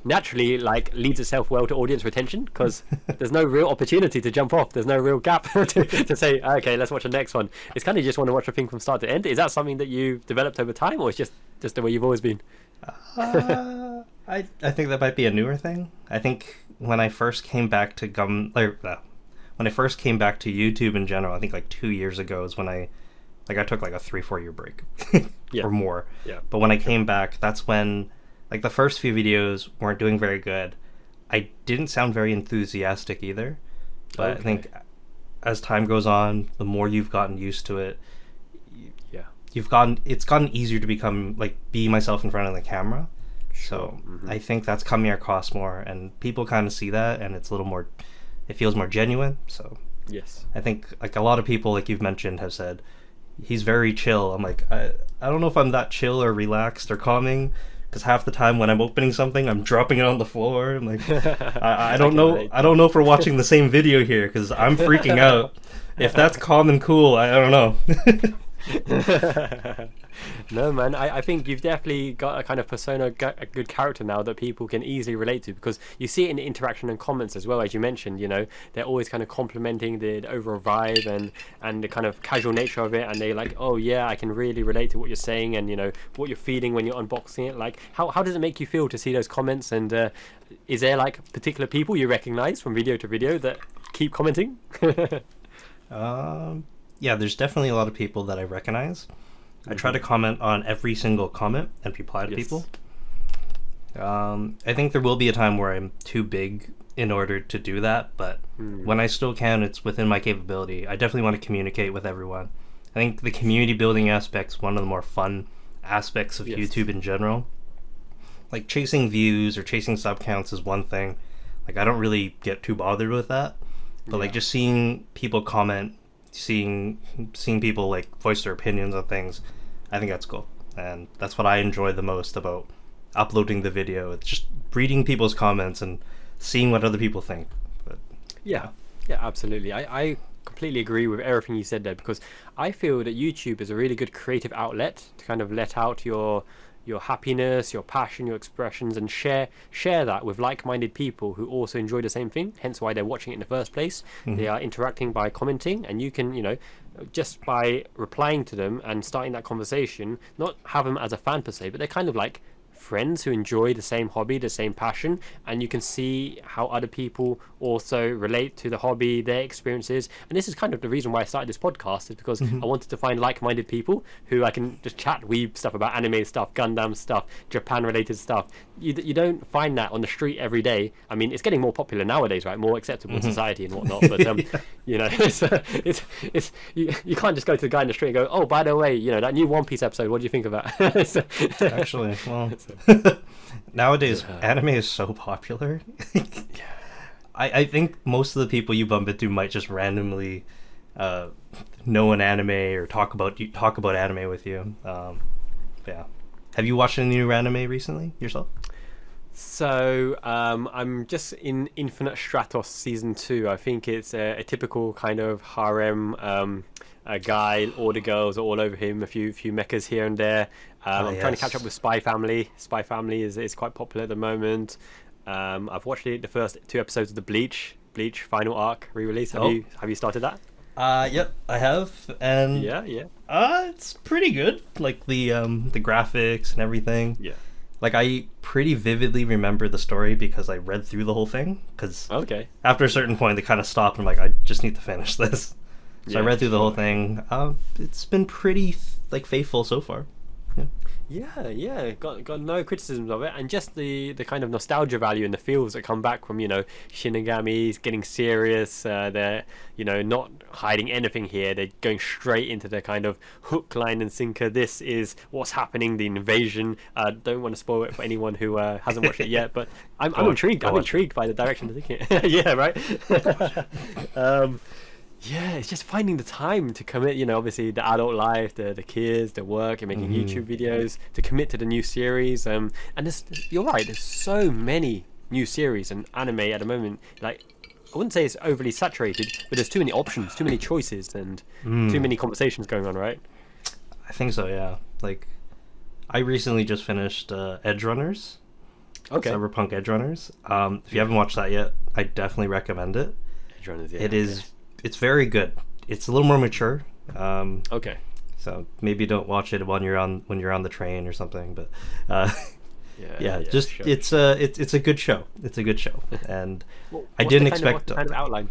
naturally, like, leads itself well to audience retention, because there's no real opportunity to jump off. There's no real gap to say, okay, let's watch the next one. It's kind of just want to watch a thing from start to end. Is that something that you've developed over time, or it's just the way you've always been? I think that might be a newer thing. I think when I first came back to when I first came back to YouTube in general, I think like 2 years ago is when I took like a 3-4 year break or more. Yeah. But when I came back, that's when, like, the first few videos weren't doing very good. I didn't sound very enthusiastic either. But I think as time goes on, the more you've gotten used to it, it's gotten easier to be myself in front of the camera. So I think that's coming across more, and people kind of see that, and it's a little more, it feels more genuine. So yes, I think, like, a lot of people, like you've mentioned, have said he's very chill. I'm like, I don't know if I'm that chill or relaxed or calming, because half the time when I'm opening something, I'm dropping it on the floor. I'm like, I don't know. I don't know if we're watching the same video here, because I'm freaking out. If that's calm and cool, I don't know. No, man, I think you've definitely got a kind of persona, a good character now that people can easily relate to, because you see it in the interaction and comments as well. As you mentioned, you know, they're always kind of complimenting the overall vibe and the kind of casual nature of it, and they're like, oh yeah, I can really relate to what you're saying, and, you know, what you're feeling when you're unboxing it. Like, how does it make you feel to see those comments, and is there like particular people you recognize from video to video that keep commenting? Yeah, there's definitely a lot of people that I recognize. I try to comment on every single comment and reply to people. I think there will be a time where I'm too big in order to do that, but when I still can, it's within my capability. I definitely want to communicate with everyone. I think the community building aspect's one of the more fun aspects of YouTube in general. Like chasing views or chasing sub counts is one thing. Like I don't really get too bothered with that, but like just seeing people comment, seeing people like voice their opinions on things, I think that's cool, and that's what I enjoy the most about uploading the video. It's just reading people's comments and seeing what other people think. But yeah, absolutely. I completely agree with everything you said there, because I feel that YouTube is a really good creative outlet to kind of let out your happiness, your passion, your expressions, and share that with like-minded people who also enjoy the same thing, hence why they're watching it in the first place. They are interacting by commenting, and you can, just by replying to them and starting that conversation, not have them as a fan per se, but they're kind of like friends who enjoy the same hobby, the same passion, and you can see how other people also relate to the hobby, their experiences. And this is kind of the reason why I started this podcast, is because I wanted to find like-minded people who I can just chat weeb stuff about, anime stuff, Gundam stuff, Japan related stuff. You don't find that on the street every day. I mean, it's getting more popular nowadays, right? More acceptable in society and whatnot, but it's you can't just go to the guy in the street and go, oh, by the way, that new One Piece episode, what do you think of that? actually, well, nowadays anime is so popular. I think most of the people you bump into might just randomly know an anime or talk about anime with you. Have you watched any new anime recently yourself? So I'm just in Infinite Stratos season 2. I think it's a typical kind of harem. A guy, all the girls are all over him, a few mechas here and there. I'm trying to catch up with Spy Family. Spy Family is quite popular at the moment. I've watched the first 2 episodes of the Bleach final arc re-release. Have you started that? Yep, I have, and it's pretty good. Like the graphics and everything. Yeah. Like I pretty vividly remember the story because I read through the whole thing. Because after a certain point, they kind of stopped, and I'm like, I just need to finish this. So I read through the whole thing. It's been pretty faithful so far. Yeah. Got no criticisms of it, and just the kind of nostalgia value and the feels that come back from Shinigami's getting serious. They're not hiding anything here. They're going straight into the kind of hook, line, and sinker. This is what's happening. The invasion. Don't want to spoil it for anyone who hasn't watched it yet, but I'm intrigued. I'm intrigued by the direction they're taking it. Yeah, right. Yeah, it's just finding the time to commit, obviously the adult life, the kids, the work, and making YouTube videos, to commit to the new series. And you're right, there's so many new series and anime at the moment. Like, I wouldn't say it's overly saturated, but there's too many options, too many choices, and too many conversations going on, right? I think so, yeah. Like, I recently just finished Edge Runners. Okay. Cyberpunk Edge Runners. If you haven't watched that yet, I definitely recommend it. Edge Runners, yeah. It is... It's very good. It's a little more mature. So maybe don't watch it when you're on the train or something. But it's a good show. It's a good show, and I didn't expect. What kind of outline?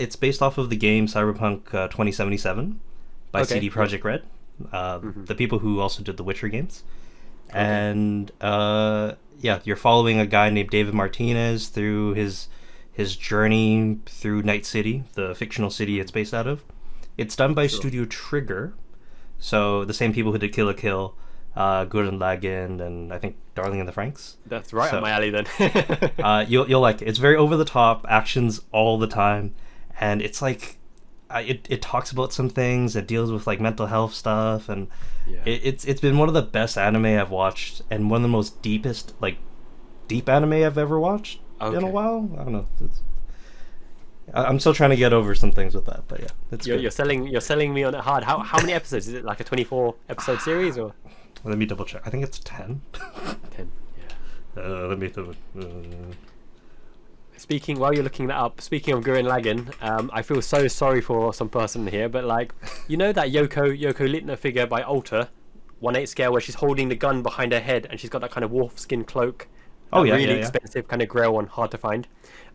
It's based off of the game Cyberpunk 2077 by CD Projekt Red, the people who also did the Witcher games, and you're following a guy named David Martinez through his journey through Night City, the fictional city it's based out of. It's done by Studio Trigger, so the same people who did Kill la Kill, Gurren Lagann, and I think Darling in the Franxx. That's right up my alley then. You'll like it. It's very over the top, actions all the time, and it's like it talks about some things. It deals with like mental health stuff, and it's been one of the best anime I've watched, and one of the most deep anime I've ever watched. In a while. I don't know. I'm still trying to get over some things with that, but yeah, you're selling me on it hard. How many episodes is it? Like a 24 episode series, or? Let me double check. I think it's 10. 10. Yeah. Let me double. While you're looking that up, speaking of Gurren Lagann, I feel so sorry for some person here, but like, that Yoko Littner figure by Alter, 1/8 scale, where she's holding the gun behind her head and she's got that kind of wolf skin cloak. Really expensive kind of grail one, hard to find.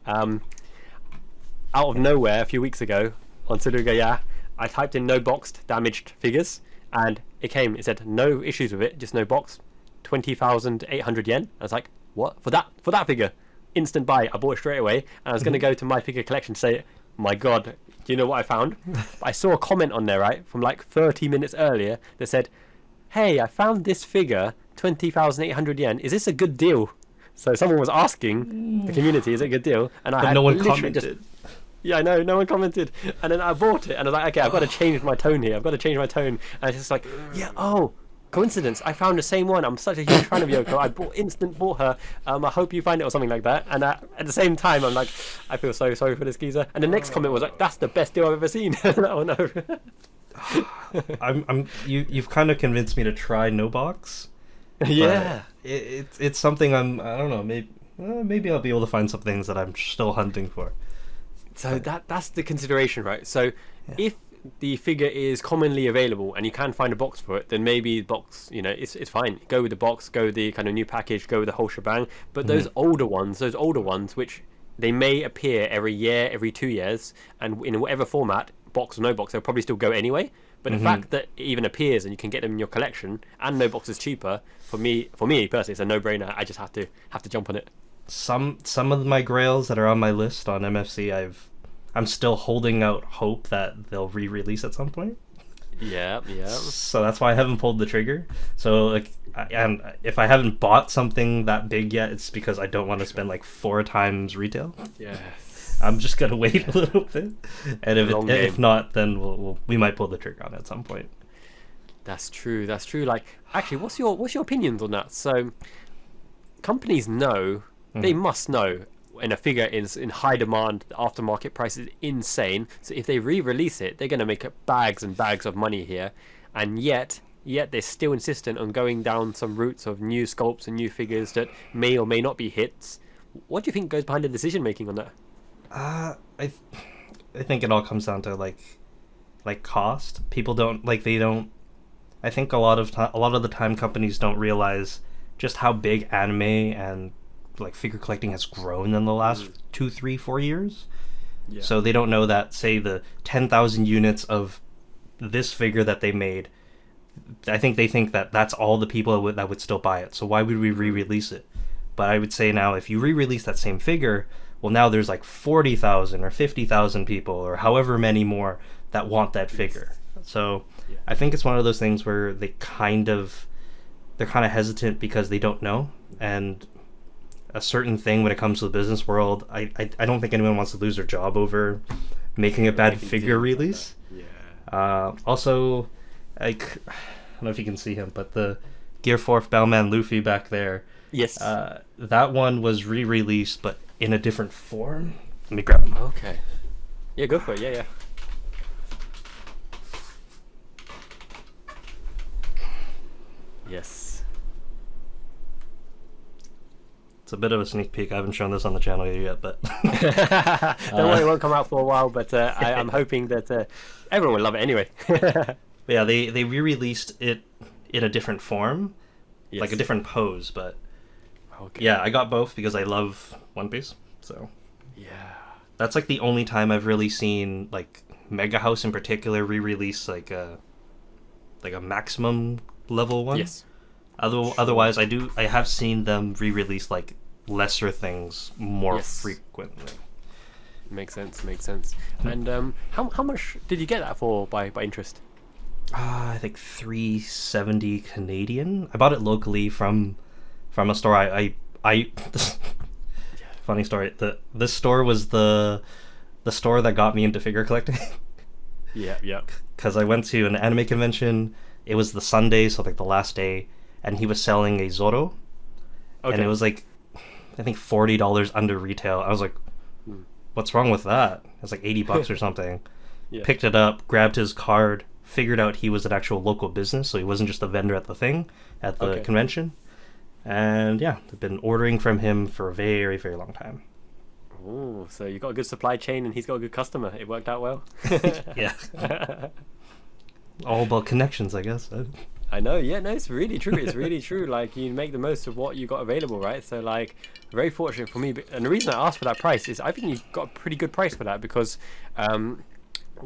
Out of nowhere, a few weeks ago on Surugaya, I typed in no boxed damaged figures, and it said no issues with it, just no box, 20,800 yen. I was like, what for that figure? instant buy. I bought it straight away, and I was going to go to my figure collection to say, my God, do you know what I found? I saw a comment on there, right, from like 30 minutes earlier that said, hey, I found this figure, 20,800 yen. Is this a good deal? So someone was asking the community, is it a good deal? And But no one commented. Yeah, I know, no one commented. And then I bought it, and I was like, okay, I've got to change my tone here. I've got to change my tone. And it's just like, yeah, oh, coincidence. I found the same one. I'm such a huge fan of Yoko. I bought her. I hope you find it, or something like that. And at the same time, I'm like, I feel so sorry for this geezer. And the next comment was like, that's the best deal I've ever seen. Oh no. You've kind of convinced me to try no box. Yeah. It's something I don't know, maybe I'll be able to find some things that I'm still hunting for. So that's the consideration, right? So if the figure is commonly available and you can find a box for it, then maybe the box, it's fine. Go with the box, go with the kind of new package, go with the whole shebang. But those older ones, which they may appear every year, every 2 years, and in whatever format, box or no box, they'll probably still go anyway. But the fact that it even appears and you can get them in your collection, and no box is cheaper, for me personally, it's a no-brainer. I just have to jump on it. Some of my grails that are on my list on MFC, I'm still holding out hope that they'll re-release at some point. Yeah. So that's why I haven't pulled the trigger. So and if I haven't bought something that big yet, it's because I don't want to spend like 4 times retail. Yes. I'm just gonna wait a little bit, and if not, then we might pull the trigger on it at some point. That's true. Like, actually, what's your opinions on that? So, companies know. They must know when a figure is in high demand, the aftermarket price is insane. So if they re-release it, they're going to make bags and bags of money here. And yet they're still insistent on going down some routes of new sculpts and new figures that may or may not be hits. What do you think goes behind the decision making on that? I think it all comes down to like cost. People don't I think a lot of the time companies don't realize just how big anime and like figure collecting has grown in the last 2, 3, 4 years. Yeah. So they don't know that, say, the 10,000 units of this figure that they made, I think they think that that's all the people that would still buy it. So why would we re-release it? But I would say now, if you re-release that same figure, well, now there's like 40,000 or 50,000 people or however many more that want that figure. So I think it's one of those things where they're kind of hesitant because they don't know. And a certain thing when it comes to the business world, I don't think anyone wants to lose their job over making a bad figure release. Also, I don't know if you can see him, but the Gear 4 Bellman Luffy back there. Yes. That one was re-released, but in a different form. Let me grab him. Okay. Yeah, go for it. Yeah. Yes. It's a bit of a sneak peek. I haven't shown this on the channel yet, but don't worry, it won't come out for a while. But I'm hoping that everyone will love it anyway. Yeah, they re-released it in a different form, like a different pose. But yeah, I got both because I love One Piece. So that's like the only time I've really seen like Mega House in particular re-release like a maximum level one. Yes. Otherwise, I have seen them re-release like lesser things more frequently. Makes sense. And how much did you get that for by interest? I think 370 Canadian. I bought it locally from a store. I funny story. This store was the store that got me into figure collecting. Yeah. Because I went to an anime convention. It was the Sunday, so like the last day. And he was selling a Zoro, and it was like, I think $40 under retail. I was like, what's wrong with that? It was like $80 or something. Picked it up, grabbed his card, figured out he was an actual local business, so he wasn't just a vendor at the convention. And yeah, I've been ordering from him for a very, very long time. Oh, so you got a good supply chain and he's got a good customer. It worked out well. Yeah. All about connections, I guess. I know, yeah, no, it's really true. Like, you make the most of what you got available, right? So, like, very fortunate for me. And the reason I asked for that price is I think you got a pretty good price for that because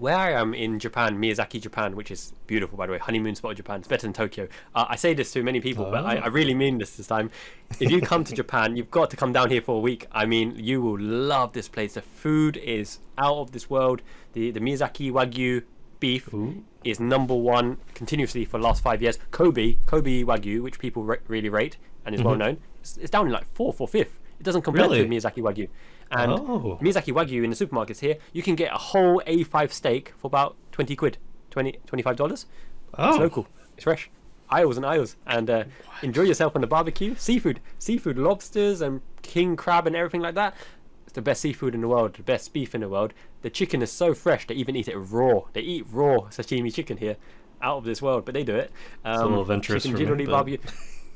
where I am in Japan, Miyazaki, Japan, which is beautiful, by the way, honeymoon spot of Japan. It's better than Tokyo. I say this to many people, but I really mean this time. If you come to Japan, you've got to come down here for a week. I mean, you will love this place. The food is out of this world. The Miyazaki Wagyu beef is #1 continuously for the last 5 years. Kobe Wagyu, which people really rate and is well known, it's down in like 4th or 5th. It doesn't compare to Miyazaki Wagyu. And Miyazaki Wagyu in the supermarkets here, you can get a whole A5 steak for about 20 quid, $25. Oh. It's local. It's fresh. Aisles and aisles. And enjoy yourself on the barbecue. Seafood, lobsters and king crab and everything like that. It's the best seafood in the world, the best beef in the world. The chicken is so fresh, they even eat it raw. They eat raw sashimi chicken here. Out of this world, but they do it. It's a little adventurous for me, but... barbecue.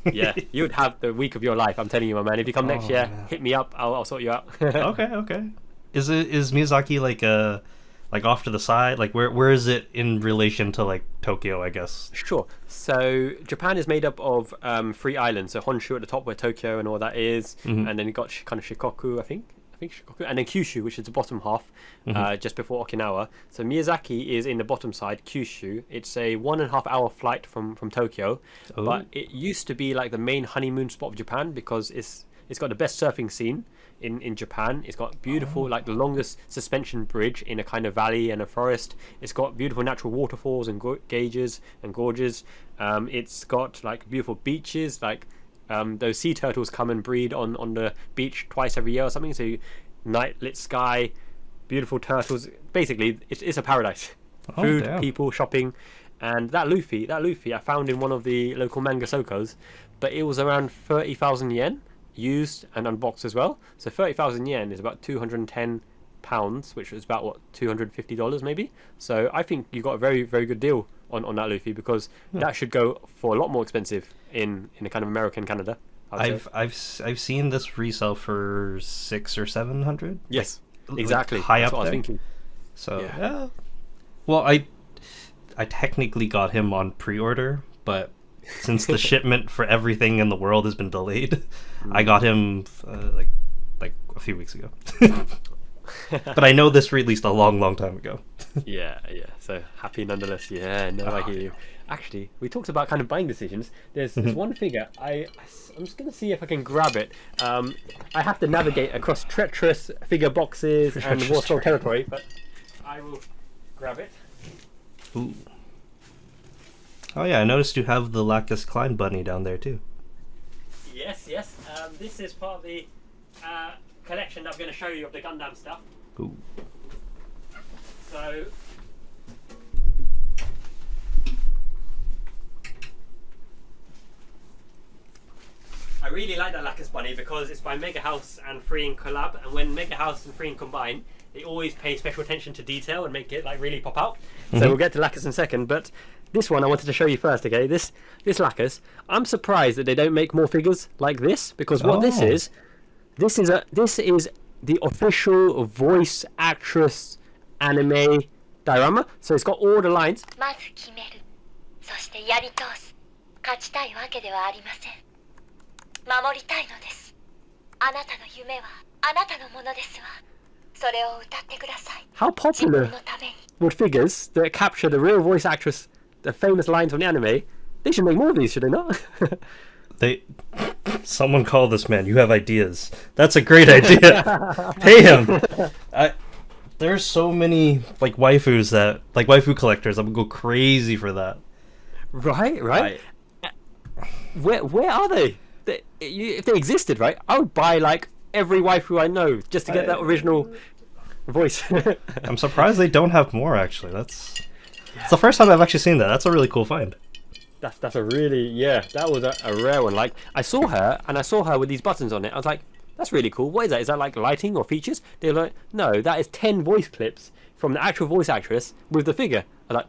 Yeah, you would have the week of your life. I'm telling you, my man. If you come next year, hit me up. I'll sort you out. Okay. Is Miyazaki like off to the side? Like where is it in relation to like Tokyo? I guess. Sure. So Japan is made up of 3 islands. So Honshu at the top, where Tokyo and all that is, and then you got kind of Shikoku, I think Shikoku, and then Kyushu, which is the bottom half, just before Okinawa. So Miyazaki is in the bottom side, Kyushu. It's a 1.5 hour flight from Tokyo, but it used to be like the main honeymoon spot of Japan because it's got the best surfing scene in Japan. It's got beautiful, like the longest suspension bridge in a kind of valley and a forest. It's got beautiful natural waterfalls and gorges. It's got like beautiful beaches, like those sea turtles come and breed on the beach twice every year or something. So night lit sky, beautiful turtles. Basically, it's a paradise. Food, people, shopping, and that Luffy I found in one of the local manga sokos, but it was around 30,000 yen, used and unboxed as well. So 30,000 yen is about £210, which is about $250 maybe. So I think you got a very, very good deal on that Luffy, because that should go for a lot more expensive in a kind of American Canada. I've seen this resell for 600 or 700. Yes, exactly. High That's up what there. I was thinking. So yeah. Well, I technically got him on pre-order, but since the shipment for everything in the world has been delayed, I got him like a few weeks ago. But I know this released a long time ago. yeah. So happy nonetheless. Yeah, no, I hear you. Actually, we talked about kind of buying decisions. There's one figure. I'm just going to see if I can grab it. I have to navigate across treacherous figure boxes and wallscroll territory, but I will grab it. Ooh. Oh yeah, I noticed you have the Lacus Klein bunny down there too. Yes. This is part of the collection that I'm going to show you of the Gundam stuff. Ooh. So I really like that Lacus bunny because it's by Mega House and Freeing collab, and when Mega House and Freeing combine, they always pay special attention to detail and make it like really pop out. So we'll get to Lacus in a second, but this one I wanted to show you first. Okay, this Lacus, I'm surprised that they don't make more figures like this, because what this is the official voice actress anime diorama. So it's got all the lines. まず決める。そしてやり通す。勝ちたいわけではありません。守りたいのです。あなたの夢はあなたのものですわ。それを歌ってください。 How popular would figures that capture the real voice actress, the famous lines from the anime? They should make more of these, should they not? Someone call this man. You have ideas. That's a great idea. Pay him. There's so many like waifus that like waifu collectors. I'm gonna go crazy for that. Right. Where are they? If they existed, right, I would buy like every waifu I know just to get that original voice. I'm surprised they don't have more. Actually, it's the first time I've actually seen that. That's a really cool find. That's a really that was a rare one. Like I saw her with these buttons on it. I was like, that's really cool. What is that? Is that like lighting or features? They're like, no, that is 10 voice clips from the actual voice actress with the figure. I was like,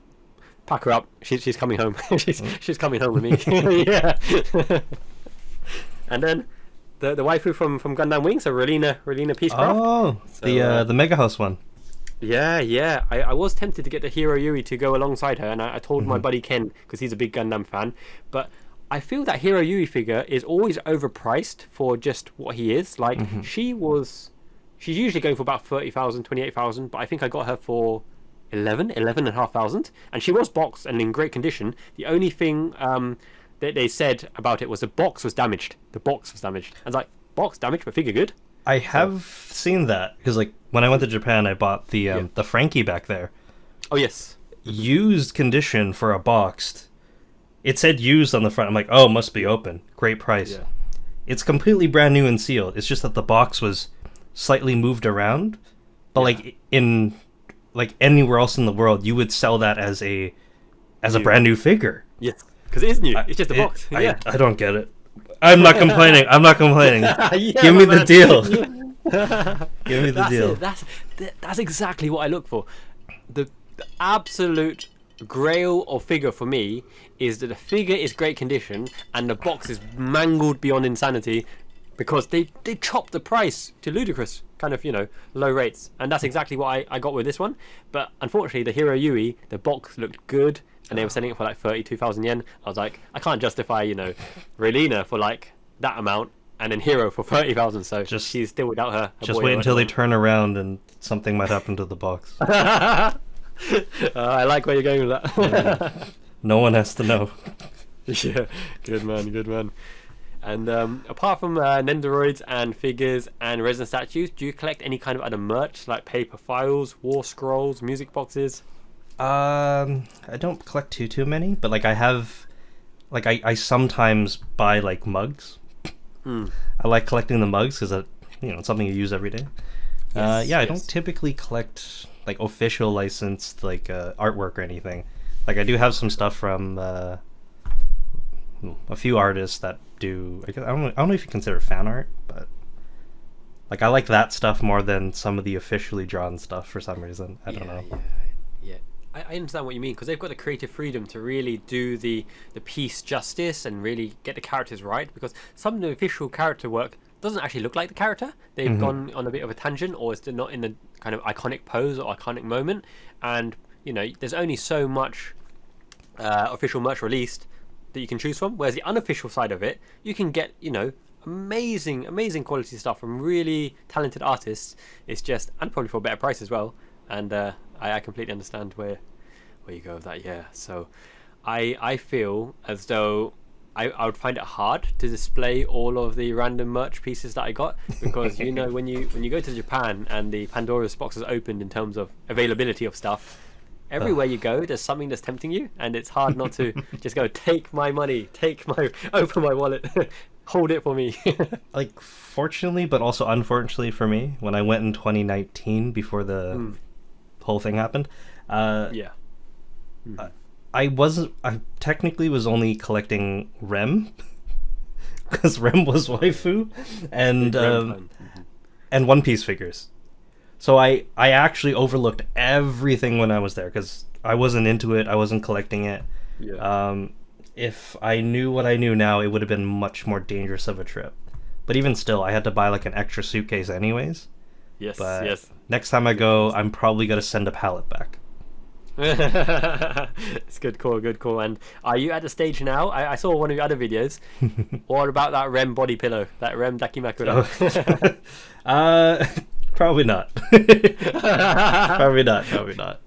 pack her up. She's coming home. she's coming home with me. Yeah. And then the waifu from Gundam Wing, so Relina Peacecraft. Oh, so, the Mega House one. Yeah. I was tempted to get the Hiro Yui to go alongside her, and I told my buddy Ken, because he's a big Gundam fan, but I feel that Hiro Yui figure is always overpriced for just what he is. Like, she's usually going for about 30,000, 28,000, but I think I got her for 11,500, and she was boxed and in great condition. The only thing that they said about it was the box was damaged. The box was damaged. I was like, box damaged, but figure good. I have seen that because like when I went to Japan, I bought the Frankie back there. Oh yes, used condition for a boxed. It said used on the front. I'm like, oh, must be open. Great price. Yeah. It's completely brand new and sealed. It's just that the box was slightly moved around. But like in like anywhere else in the world, you would sell that as a brand new figure. Yes, because it is new. It's just a box. I don't get it. I'm not complaining. I'm not complaining. Yeah, Give me the deal. Give me the That's deal. That's exactly what I look for. The absolute grail of figure for me is that the figure is great condition and the box is mangled beyond insanity because they chopped the price to ludicrous kind of, low rates, and that's exactly what I got with this one. But unfortunately the Hero Yui, the box looked good and they were selling it for like 32,000 yen. I was like, I can't justify Relina for like that amount and then Hero for 30,000, so she's still without her just wait until they turn around and something might happen to the box. I like where you're going with that. No one has to know. Yeah, good man. And apart from Nendoroids and figures and resin statues, do you collect any kind of other merch like paper files, war scrolls, music boxes? I don't collect too many, but like I have, like I sometimes buy like mugs. I like collecting the mugs because it's something you use every day. I don't typically collect like official licensed like artwork or anything. Like I do have some stuff from a few artists that do. I don't know if you consider fan art, but like I like that stuff more than some of the officially drawn stuff for some reason. I don't know. Yeah. I understand what you mean because they've got the creative freedom to really do the piece justice and really get the characters right. Because some of the official character work doesn't actually look like the character. They've gone on a bit of a tangent, or it's not in the kind of iconic pose or iconic moment. And there's only so much official merch released that you can choose from. Whereas the unofficial side of it, you can get amazing quality stuff from really talented artists. It's just, and probably for a better price as well. And I completely understand where you go with that. Yeah. So I feel as though I would find it hard to display all of the random merch pieces that I got because when you go to Japan and the Pandora's box is opened in terms of availability of stuff, everywhere you go there's something that's tempting you, and it's hard not to just go, take my money, open my wallet, hold it for me. Like fortunately but also unfortunately for me, when I went in 2019 before the whole thing happened, I technically was only collecting Rem because Rem was waifu and One Piece figures. So I actually overlooked everything when I was there because I wasn't into it. I wasn't collecting it. Yeah. If I knew what I knew now, it would have been much more dangerous of a trip. But even still, I had to buy like an extra suitcase anyways. Yes. Next time I go, I'm probably gonna send a pallet back. It's good call. And are you at the stage now? I saw one of your other videos. What about that Rem body pillow, that Rem Dakimakura? Probably not. Probably not.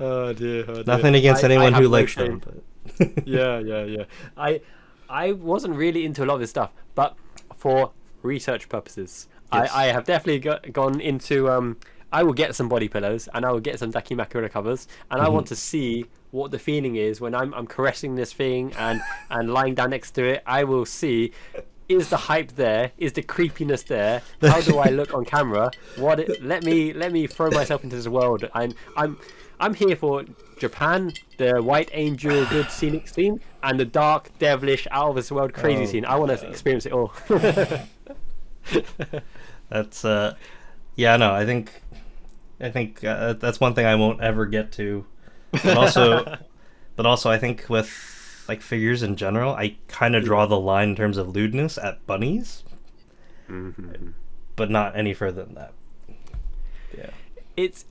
Oh dear. Nothing against anyone who likes them. But... yeah. I wasn't really into a lot of this stuff, but for research purposes, yes. I have definitely gone into. I will get some body pillows and I will get some Dakimakura covers, and I want to see what the feeling is when I'm caressing this thing and lying down next to it. I will see, is the hype there? Is the creepiness there? How do I look on camera? Let me throw myself into this world. I'm here for Japan, the white angel, good scenic scene, and the dark, devilish, out of this world crazy scene. I want to experience it all. That's I think that's one thing I won't ever get to. But also I think with like figures in general, I kind of draw the line in terms of lewdness at bunnies, but not any further than that. Yeah.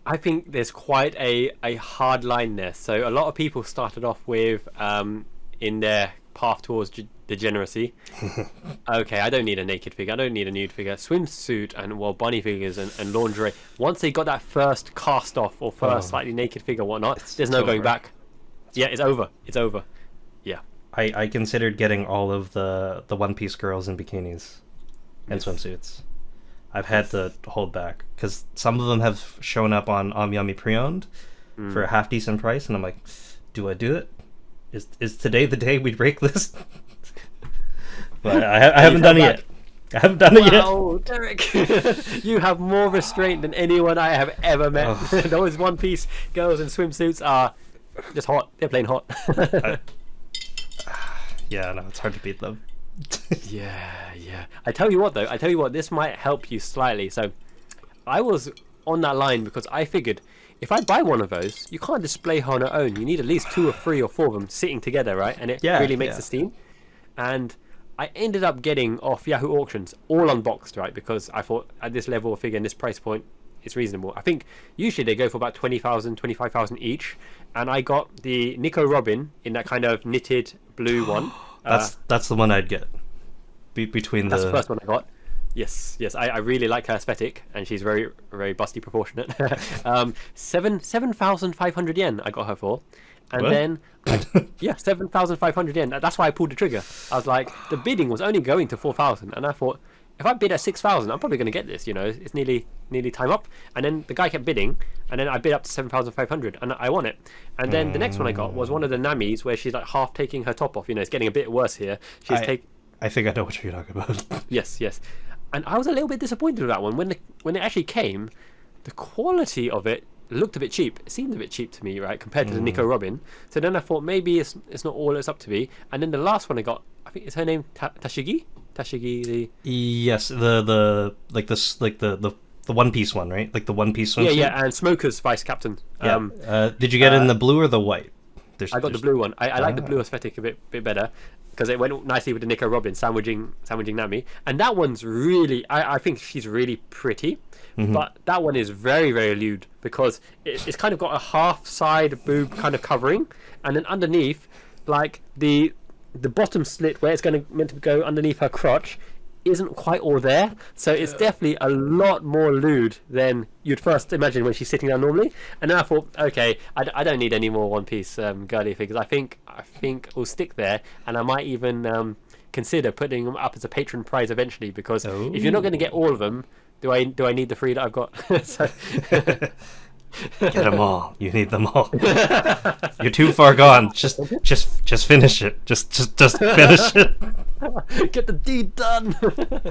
I think there's quite a hard line there. So a lot of people started off with in their path towards degeneracy. Okay, I don't need a naked figure. I don't need a nude figure. Swimsuit and bunny figures and lingerie. Once they got that first cast off or first slightly naked figure, whatnot, there's no going back. Yeah, it's over. It's over. Yeah. I considered getting all of the One Piece girls in bikinis and swimsuits. I've had to hold back because some of them have shown up on Amiyami pre-owned for a half decent price, and I'm like, do I do it? Is today the day we break this? But I haven't done it yet. I haven't done it yet. Wow, Derrick, you have more restraint than anyone I have ever met. Those One Piece girls in swimsuits are just hot. They're plain hot. Yeah, no, it's hard to beat them. Yeah. I tell you what, though. This might help you slightly. So, I was on that line because I figured if I buy one of those, you can't display her on her own. You need at least 2 or 3 or 4 of them sitting together, right? And it really makes a scene. And I ended up getting off Yahoo Auctions all unboxed, right? Because I thought at this level of figure and this price point, it's reasonable. I think usually they go for about 20,000, 25,000 each. And I got the Nico Robin in that kind of knitted blue one. That's the one I'd get. That's the first one I got. Yes. I really like her aesthetic, and she's very, very busty proportionate. 7,500 yen I got her for, and what? Then 7,500 yen. That's why I pulled the trigger. I was like, the bidding was only going to 4,000, and I thought, if I bid at 6,000, I'm probably going to get this. It's nearly time up. And then the guy kept bidding, and then I bid up to 7,500, and I won it. And then the next one I got was one of the Namis where she's like half taking her top off. It's getting a bit worse here. I think I know what you're talking about. Yes. And I was a little bit disappointed with that one. When it actually came, the quality of it looked a bit cheap. It seemed a bit cheap to me, right, compared to the Nico Robin. So then I thought maybe it's not all it's up to be. And then the last one I got, I think is her name Tashigi. Tashigi. Yes, the One Piece one, right? Like the One Piece one. Yeah, and Smoker's vice captain. Yeah. Did you get it in the blue or the white? I got the blue one. I like the blue aesthetic a bit better because it went nicely with the Nico Robin sandwiching Nami. And that one's really, I think she's really pretty. But that one is very, very lewd because it's kind of got a half side boob kind of covering, and then underneath, like the bottom slit where it's meant to go underneath her crotch isn't quite all there, so it's definitely a lot more lewd than you'd first imagine when she's sitting down normally. And then I thought, okay, I don't need any more One Piece girly figures. I think we'll stick there, and I might even consider putting them up as a patron prize eventually, because if you're not going to get all of them, do I need the 3 that I've got? So get them all. You need them all. You're too far gone. Just finish it. Just finish it. Get the deed done.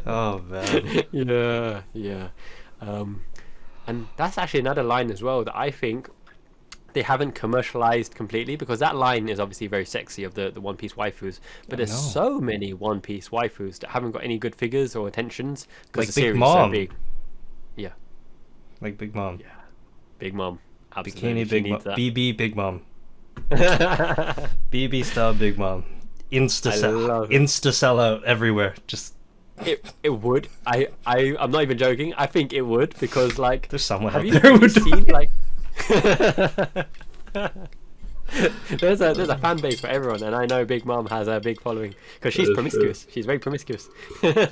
Oh man. Yeah. And that's actually another line as well that I think they haven't commercialized completely, because that line is obviously very sexy of the One Piece waifus, but there's so many One Piece waifus that haven't got any good figures or attentions because Like the series Big is so Mom. big. Yeah. Like Big Mom. Yeah. Big Mom. Absolutely. Bikini Big Mom. BB Big Mom. BB style Big Mom. Insta sell out everywhere. Just it would. I'm not even joking. I think it would, because like there's someone have out you there who seen like there's a fan base for everyone, and I know Big Mom has a big following because she's promiscuous. She's very promiscuous. Yeah.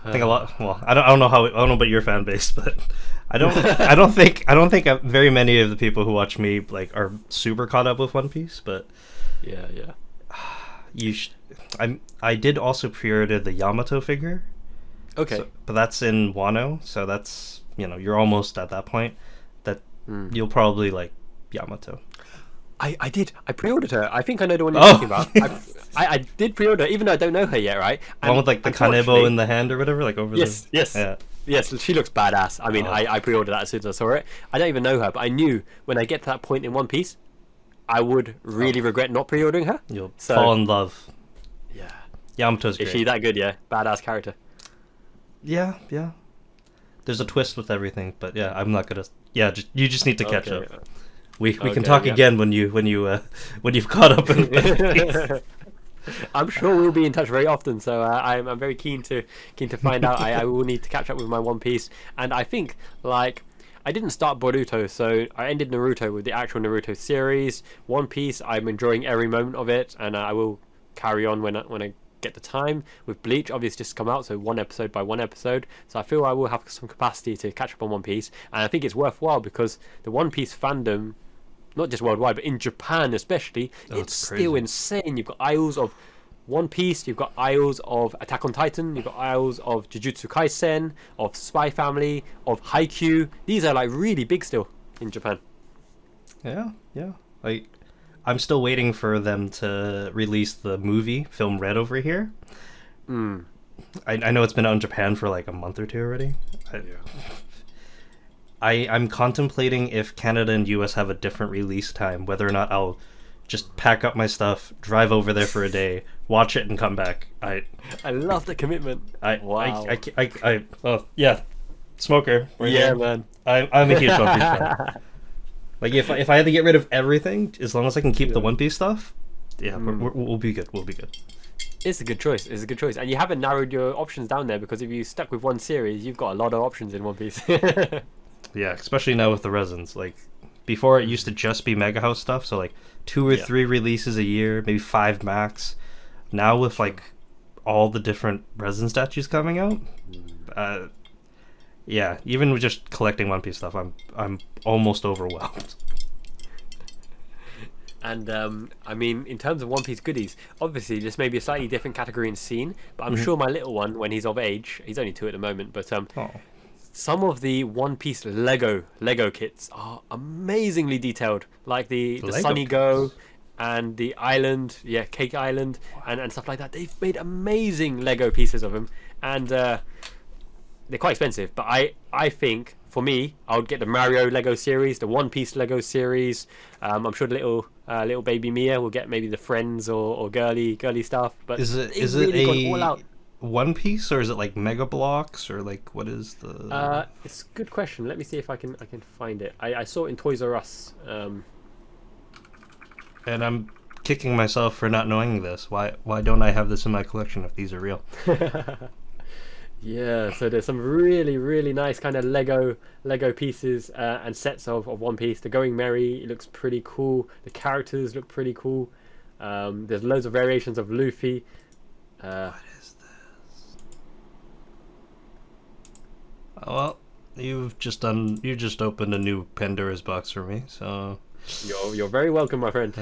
I think a lot. Well, I don't know about your fan base, but I don't think very many of the people who watch me like are super caught up with One Piece. But yeah. I did also pre-order the Yamato figure. Okay. But that's in Wano, so that's you're almost at that point that you'll probably like Yamato. I did. I pre-ordered her. I think I know the one you're talking about. I did pre-order, even though I don't know her yet, right? And one with like the kanebo in the hand or whatever, like over yes, the... Yes, yeah. Yes, she looks badass. I mean, I pre-ordered that as soon as I saw it. I don't even know her, but I knew when I get to that point in One Piece, I would really regret not pre-ordering her. You'll fall in love. Yeah. Yamato's great. Is she that good, yeah? Badass character. Yeah. There's a twist with everything, but yeah, I'm not gonna... Yeah, you just need to catch up. We can talk again when you've caught up in I'm sure we'll be in touch very often, so I'm very keen to find out. I will need to catch up with my One Piece, and I think like I didn't start Boruto, so I ended Naruto with the actual Naruto series. One Piece, I'm enjoying every moment of it, and I will carry on when I get the time. With Bleach, obviously just come out, so one episode by one episode. So I feel I will have some capacity to catch up on One Piece, and I think it's worthwhile because the One Piece fandom, not just worldwide, but in Japan especially, it's still insane. You've got aisles of One Piece, you've got aisles of Attack on Titan, you've got aisles of Jujutsu Kaisen, of Spy Family, of Haikyuu. These are like really big still in Japan. Yeah. Like, I'm still waiting for them to release the movie Film Red over here. I know it's been out in Japan for like a month or two already. I'm contemplating if Canada and US have a different release time, whether or not I'll just pack up my stuff, drive over there for a day, watch it, and come back. I love the commitment. Wow. Oh yeah, smoker. Yeah, man. I'm a huge One Piece fan. Like if I had to get rid of everything, as long as I can keep the One Piece stuff, we'll be good. We'll be good. It's a good choice. And you haven't narrowed your options down there, because if you stuck with one series, you've got a lot of options in One Piece. Yeah, especially now with the resins. Like before, it used to just be Mega House stuff, so like 2 or 3 releases a year, maybe 5 max. Now with like all the different resin statues coming out, yeah, even with just collecting One Piece stuff, I'm almost overwhelmed. And I mean, in terms of One Piece goodies, obviously this may be a slightly different category and scene, but I'm sure my little one, when he's of age, he's only 2 at the moment, but some of the One Piece Lego kits are amazingly detailed, like the Sunny Go and the island, Cake Island, and stuff like that. They've made amazing Lego pieces of them, and they're quite expensive. But I think, for me, I would get the Mario Lego series, the One Piece Lego series. I'm sure the little baby Mia will get maybe the Friends or girly stuff. But is it really all out. One Piece, or is it like Mega Blocks, or like what is the? It's a good question. Let me see if I can find it. I saw it in Toys R Us. And I'm kicking myself for not knowing this. Why don't I have this in my collection if these are real? Yeah, so there's some really, really nice kind of Lego pieces and sets of One Piece. The Going Merry, it looks pretty cool. The characters look pretty cool. There's loads of variations of Luffy. What is this? Oh, well, you just opened a new Pandora's box for me, so you're very welcome, my friend.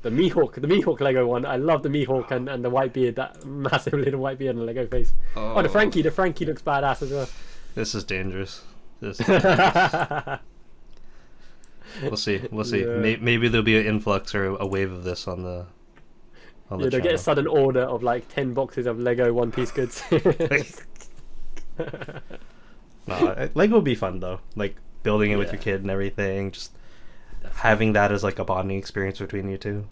The Mihawk Lego one. I love the Mihawk and the white beard, that massive little white beard and the Lego face. Oh, the Frankie looks badass as well. This is dangerous. We'll see. Yeah. Maybe there'll be an influx or a wave of this on the they'll get a sudden order of like 10 boxes of Lego One Piece goods. No, Lego would be fun though. Like building it with your kid and everything. Just having that as like a bonding experience between you two.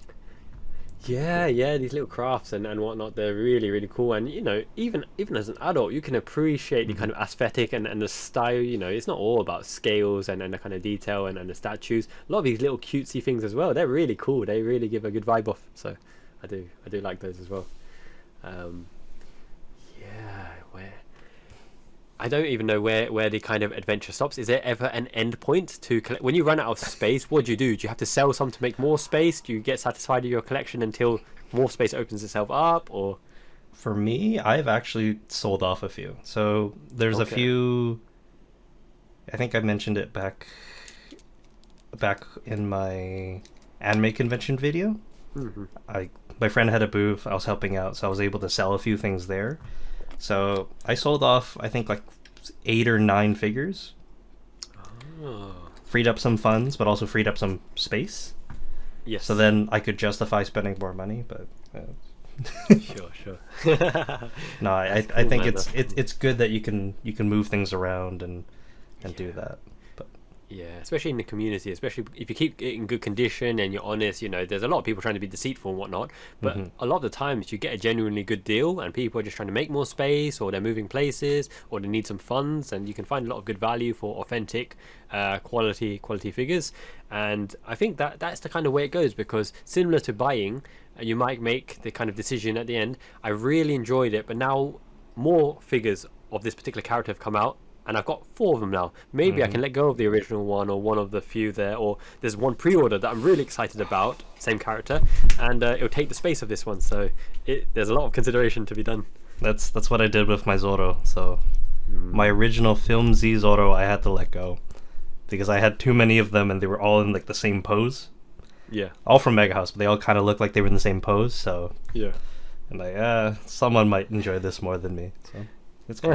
Yeah, these little crafts and whatnot, they're really, really cool. And you know, even as an adult, you can appreciate the kind of aesthetic and the style. You know, it's not all about scales and the kind of detail and the statues. A lot of these little cutesy things as well, they're really cool. They really give a good vibe off. So I do like those as well. I don't even know where the kind of adventure stops. Is there ever an end point to collect? When you run out of space, what do? Do you have to sell some to make more space? Do you get satisfied with your collection until more space opens itself up? Or for me, I've actually sold off a few. So there's a few. I think I mentioned it back in my anime convention video. My friend had a booth. I was helping out, so I was able to sell a few things there. So I sold off, I think, like 8 or 9 figures. Freed up some funds, but also freed up some space. Yes. So then I could justify spending more money, but Sure. no, I think it's good that you can move things around and do that. But yeah, especially in the community, especially if you keep it in good condition and you're honest, you know, there's a lot of people trying to be deceitful and whatnot, but a lot of the times you get a genuinely good deal and people are just trying to make more space, or they're moving places, or they need some funds, and you can find a lot of good value for authentic quality figures. And I think that's the kind of way it goes, because similar to buying, you might make the kind of decision at the end, I really enjoyed it, but now more figures of this particular character have come out, and I've got 4 of them now. Maybe I can let go of the original one or one of the few there, or there's one pre-order that I'm really excited about, same character, and it'll take the space of this one. So there's a lot of consideration to be done. That's what I did with my Zoro. So my original Film Z Zoro, I had to let go because I had too many of them, and they were all in like the same pose. Yeah. All from Mega House, but they all kind of looked like they were in the same pose. So Yeah. I'm like, someone might enjoy this more than me. So it's cool.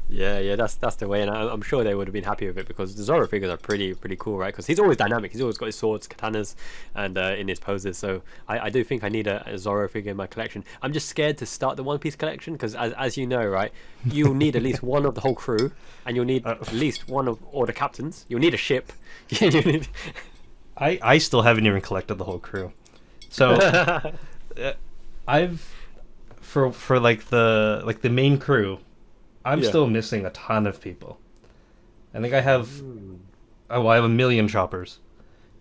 yeah, that's the way, and I'm sure they would have been happy with it because the Zoro figures are pretty cool, right? Because he's always dynamic. He's always got his swords, katanas, and in his poses. So I do think I need a Zoro figure in my collection. I'm just scared to start the One Piece collection because, as you know, right, you'll need at least one of the whole crew, and you'll need at least one of all the captains. You'll need a ship. You need... I still haven't even collected the whole crew. So I've for like the main crew, I'm still missing a ton of people. I think I have I have a million choppers.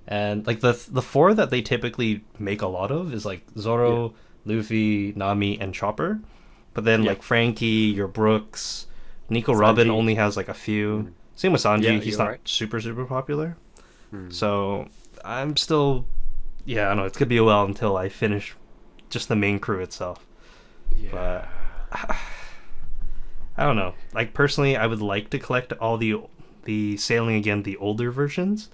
And like the 4 that they typically make a lot of is like Zoro, Luffy, Nami, and Chopper. But then like Frankie, your Brooks, Nico Robin only has like a few. Same with Sanji, he's not super popular. So I'm still, I don't know, it's gonna be a while until I finish just the main crew itself. But I don't know. Like personally, I would like to collect all the Sailing Again, the older versions.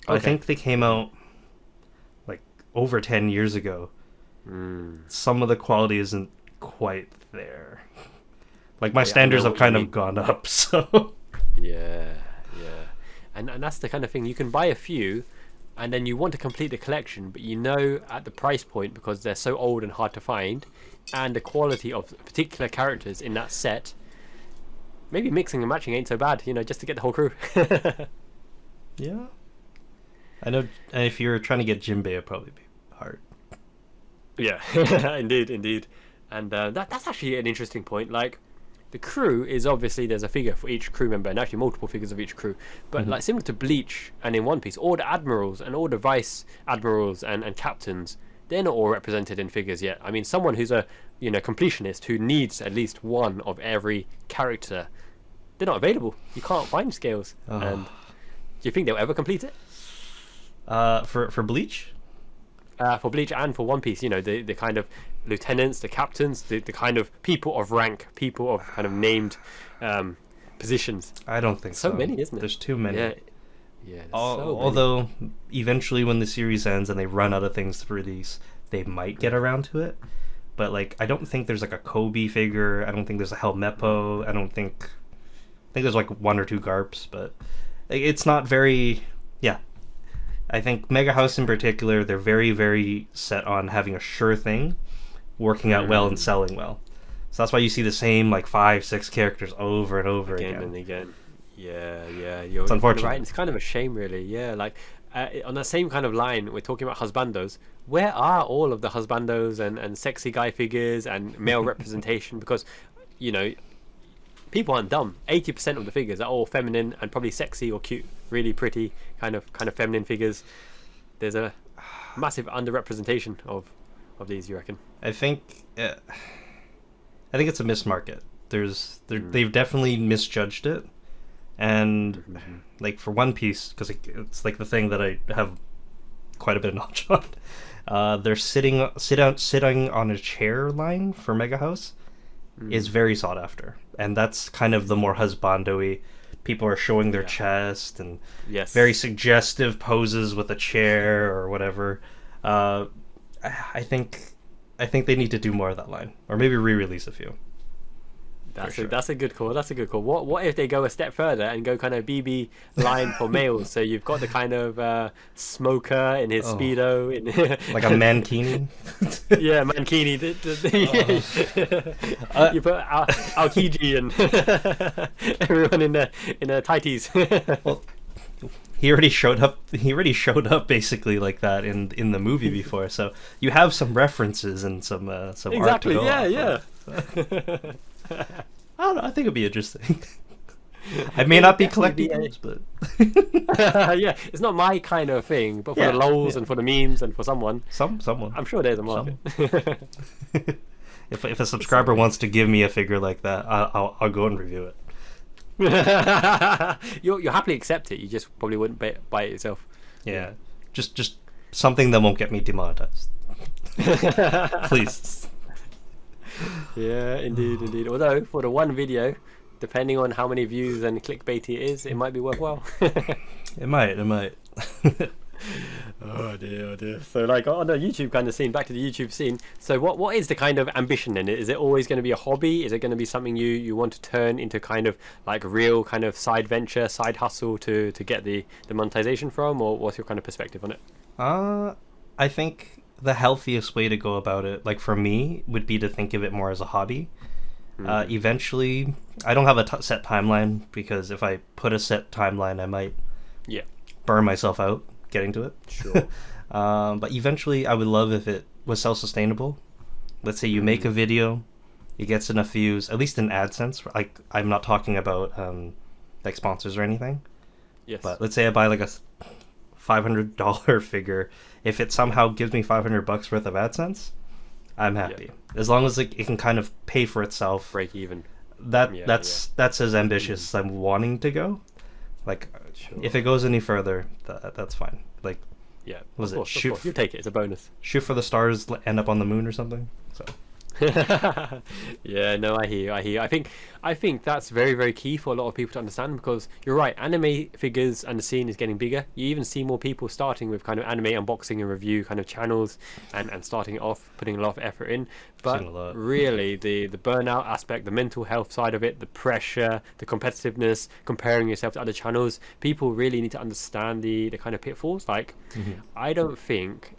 But I think they came out like over 10 years ago. Some of the quality isn't quite there. Like my standards have kind of gone up. So yeah, and that's the kind of thing. You can buy a few, and then you want to complete the collection, but you know at the price point, because they're so old and hard to find, and the quality of particular characters in that set, maybe mixing and matching ain't so bad, just to get the whole crew. Yeah. I know, and if you're trying to get Jinbei, it'd probably be hard. Yeah, indeed. And that's actually an interesting point. Like, the crew is obviously, there's a figure for each crew member, and actually multiple figures of each crew. But like similar to Bleach and in One Piece, all the admirals and all the vice admirals and captains, they're not all represented in figures yet. I mean, someone who's a completionist who needs at least one of every character, they're not available. You can't find scales. And do you think they'll ever complete it? For Bleach? For Bleach and for One Piece, the kind of lieutenants, the captains, the kind of people of rank, people of kind of named positions. I don't think so. So many, isn't it? There's too many. Yeah. Although eventually when the series ends and they run out of things to release, they might get around to it. But like, I don't think there's like a Kobe figure. I don't think there's a Helmeppo. I think there's like 1 or 2 Garps, but it's not very. Yeah. I think Mega House in particular, they're very, very set on having a sure thing, working out well and selling well. So that's why you see the same like 5-6 characters over and over again. And again. Yeah. It's unfortunate. Right? It's kind of a shame, really. Yeah, like on that same kind of line, we're talking about husbandos. Where are all of the husbandos and sexy guy figures and male representation? Because, people aren't dumb. 80% of the figures are all feminine and probably sexy or cute, really pretty, kind of feminine figures. There's a massive underrepresentation of these, you reckon? I think it's a missed market. They've definitely misjudged it, and like for One Piece, because it's like the thing that I have quite a bit of knowledge on. They're sitting on a chair line for Mega House is very sought after, and that's kind of the more husbando-y. People are showing their chest and very suggestive poses with a chair or whatever. I think they need to do more of that line, or maybe re-release a few. That's a good call. What if they go a step further and go kind of BB line for males? So you've got the kind of smoker in his speedo, like a mankini. Yeah, mankini. You put Aokiji and everyone in the tighties. Well, he already showed up basically like that in the movie before, so you have some references and some art to go off. I don't know. I think it'd be interesting. I may not be collecting those, but yeah, it's not my kind of thing. But for the lols and for the memes and for someone, someone, I'm sure there's a market. If a subscriber wants to give me a figure like that, I'll go and review it. You'll happily accept it. You just probably wouldn't buy it yourself. Yeah, just something that won't get me demonetized. Please. Yeah, indeed. Although for the one video, depending on how many views and clickbaity it is, it might be worthwhile. It might. Oh dear. So like on the YouTube kind of scene, back to the YouTube scene. So what is the kind of ambition in it? Is it always going to be a hobby? Is it going to be something you want to turn into kind of like real kind of side venture, side hustle to get the monetization from? Or what's your kind of perspective on it? I think the healthiest way to go about it, like for me, would be to think of it more as a hobby. Eventually, I don't have a set timeline, because if I put a set timeline, I might burn myself out getting to it. Sure. But eventually, I would love if it was self-sustainable. Let's say you make a video, it gets enough views, at least in AdSense. Like, I'm not talking about like sponsors or anything. Yes. But let's say I buy like a $500 figure. If it somehow gives me $500 worth of AdSense, I'm happy. As long as it can kind of pay for itself. Break even. That's as ambitious as I'm wanting to go. Like, if it goes any further, that's fine. Like, of course. You take it. It's a bonus. Shoot for the stars, end up on the moon or something. So. Yeah, no, I hear you. I think that's very, very key for a lot of people to understand, because you're right, anime figures and the scene is getting bigger. You even see more people starting with kind of anime unboxing and review kind of channels and starting it off, putting a lot of effort in. But really, the burnout aspect, the mental health side of it, the pressure, the competitiveness, comparing yourself to other channels, people really need to understand the kind of pitfalls. Like, I don't think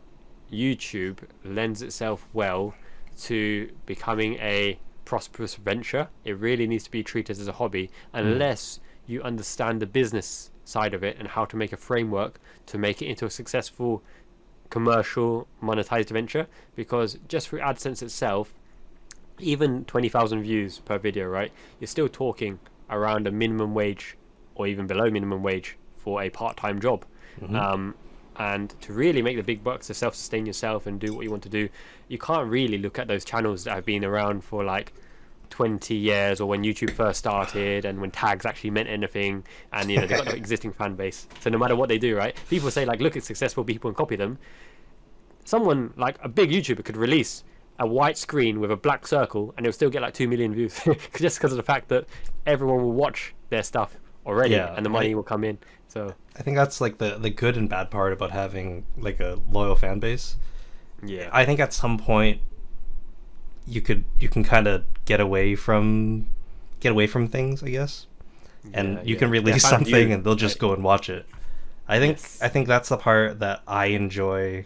YouTube lends itself well to becoming a prosperous venture. It really needs to be treated as a hobby, unless you understand the business side of it and how to make a framework to make it into a successful commercial monetized venture. Because just through AdSense itself, even 20,000 views per video, right, you're still talking around a minimum wage or even below minimum wage for a part-time job. And to really make the big bucks, to self-sustain yourself and do what you want to do, you can't really look at those channels that have been around for like 20 years, or when YouTube first started and when tags actually meant anything, and they've got no existing fan base. So no matter what they do, right, people say like, look at successful people and copy them. Someone like a big YouTuber could release a white screen with a black circle and it'll still get like 2 million views just because of the fact that everyone will watch their stuff already, and the money will come in. So I think that's like the good and bad part about having like a loyal fan base. I think at some point you can kind of get away from things, I guess, and you can release something and they'll just go and watch it. I think that's the part that I enjoy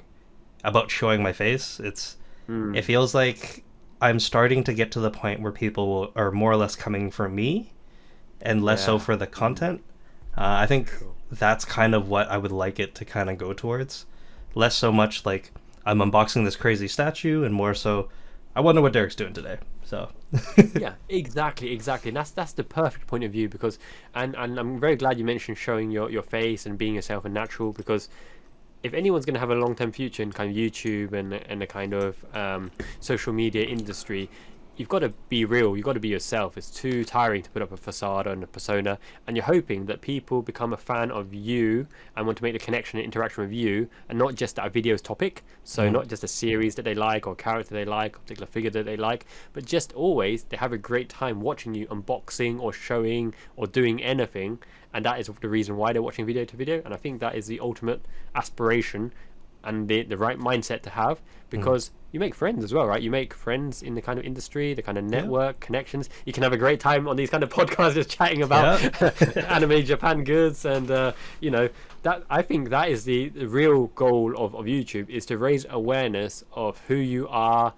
about showing my face. It feels like I'm starting to get to the point where people are more or less coming for me and less so for the content. I think that's kind of what I would like it to kind of go towards. Less so much like I'm unboxing this crazy statue, and more so I wonder what Derrick's doing today. So yeah, exactly. And that's the perfect point of view, because and I'm very glad you mentioned showing your face and being yourself and natural, because if anyone's going to have a long-term future in kind of YouTube and the kind of social media industry, you've got to be real. You've got to be yourself. It's too tiring to put up a facade and a persona, and you're hoping that people become a fan of you and want to make the connection and interaction with you, and not just that video's topic. So not just a series that they like, or a character they like, or a particular figure that they like, but just always they have a great time watching you unboxing or showing or doing anything, and that is the reason why they're watching video to video. And I think that is the ultimate aspiration and the right mindset to have, because you make friends as well, right? You make friends in the kind of industry, the kind of network connections. You can have a great time on these kind of podcasts just chatting about anime Japan goods, and that I think that is the real goal of YouTube, is to raise awareness of who you are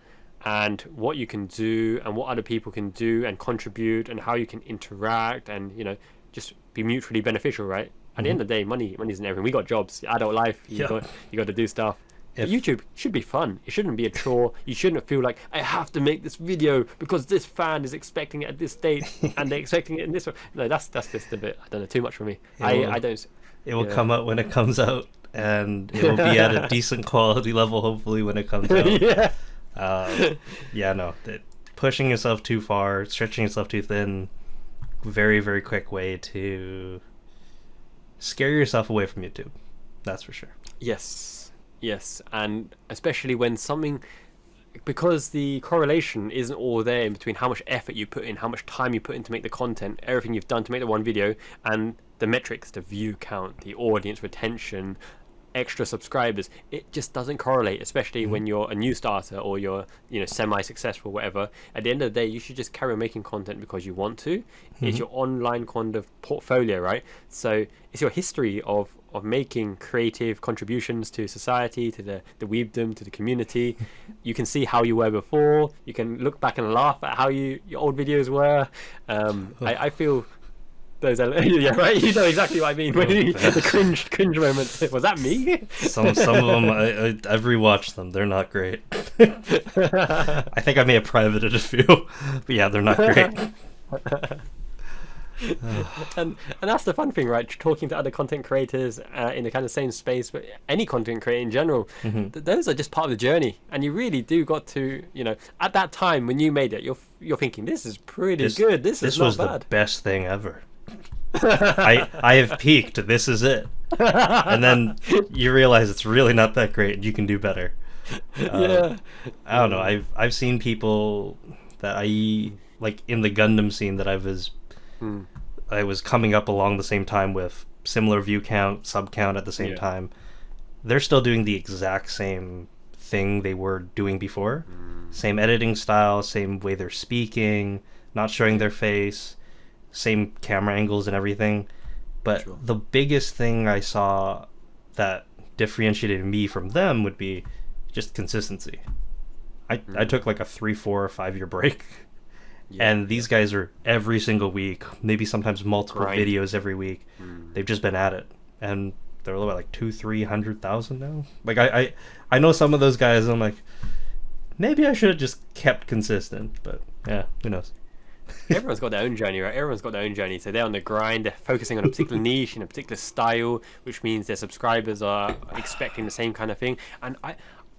and what you can do and what other people can do and contribute, and how you can interact and just be mutually beneficial, right? At the end of the day, money isn't everything. We got jobs, adult life. You got to do stuff. YouTube should be fun. It shouldn't be a chore. You shouldn't feel like I have to make this video because this fan is expecting it at this date and they're expecting it in this one. No, that's just a bit, I don't know, too much for me. I don't. It will come out when it comes out, and it will be at a decent quality level, hopefully, when it comes out. pushing yourself too far, stretching yourself too thin. Very, very quick way to scare yourself away from YouTube. That's for sure. Yes, and especially when something, because the correlation isn't all there in between how much effort you put in, how much time you put in to make the content, everything you've done to make the one video, and the metrics, the view count, the audience retention, extra subscribers, it just doesn't correlate, especially when you're a new starter or you're semi-successful, whatever. At the end of the day, you should just carry on making content because you want to. It's your online kind of portfolio, right? So it's your history of making creative contributions to society, to the weebdom, to the community. You can see how you were before. You can look back and laugh at how your old videos were. I feel those are, yeah, right. You know exactly what I mean. The cringe moments. Was that me? Some of them I've rewatched them. They're not great. I think I may have privated a few, but yeah, they're not great. and that's the fun thing, right? Talking to other content creators in the kind of same space, but any content creator in general, those are just part of the journey, and you really do got to, at that time when you made it, you're thinking, this is pretty good. This is not bad. This was the best thing ever. I have peaked. This is it. And then you realize it's really not that great, and you can do better. I don't know. I've seen people that I like in the Gundam scene that I was coming up along the same time with, similar view count, sub count at the same time. They're still doing the exact same thing they were doing before. Same editing style, same way they're speaking, not showing their face, same camera angles and everything. But the biggest thing I saw that differentiated me from them would be just consistency. I took like a 3, 4, or 5 year break. And these guys are every single week, maybe sometimes multiple videos every week. They've just been at it, and they're about like 200,000-300,000 now. Like I know some of those guys. I'm like, maybe I should have just kept consistent, but yeah, who knows? Everyone's got their own journey, right? Everyone's got their own journey. So they're on the grind, they're focusing on a particular niche in a particular style, which means their subscribers are expecting the same kind of thing. And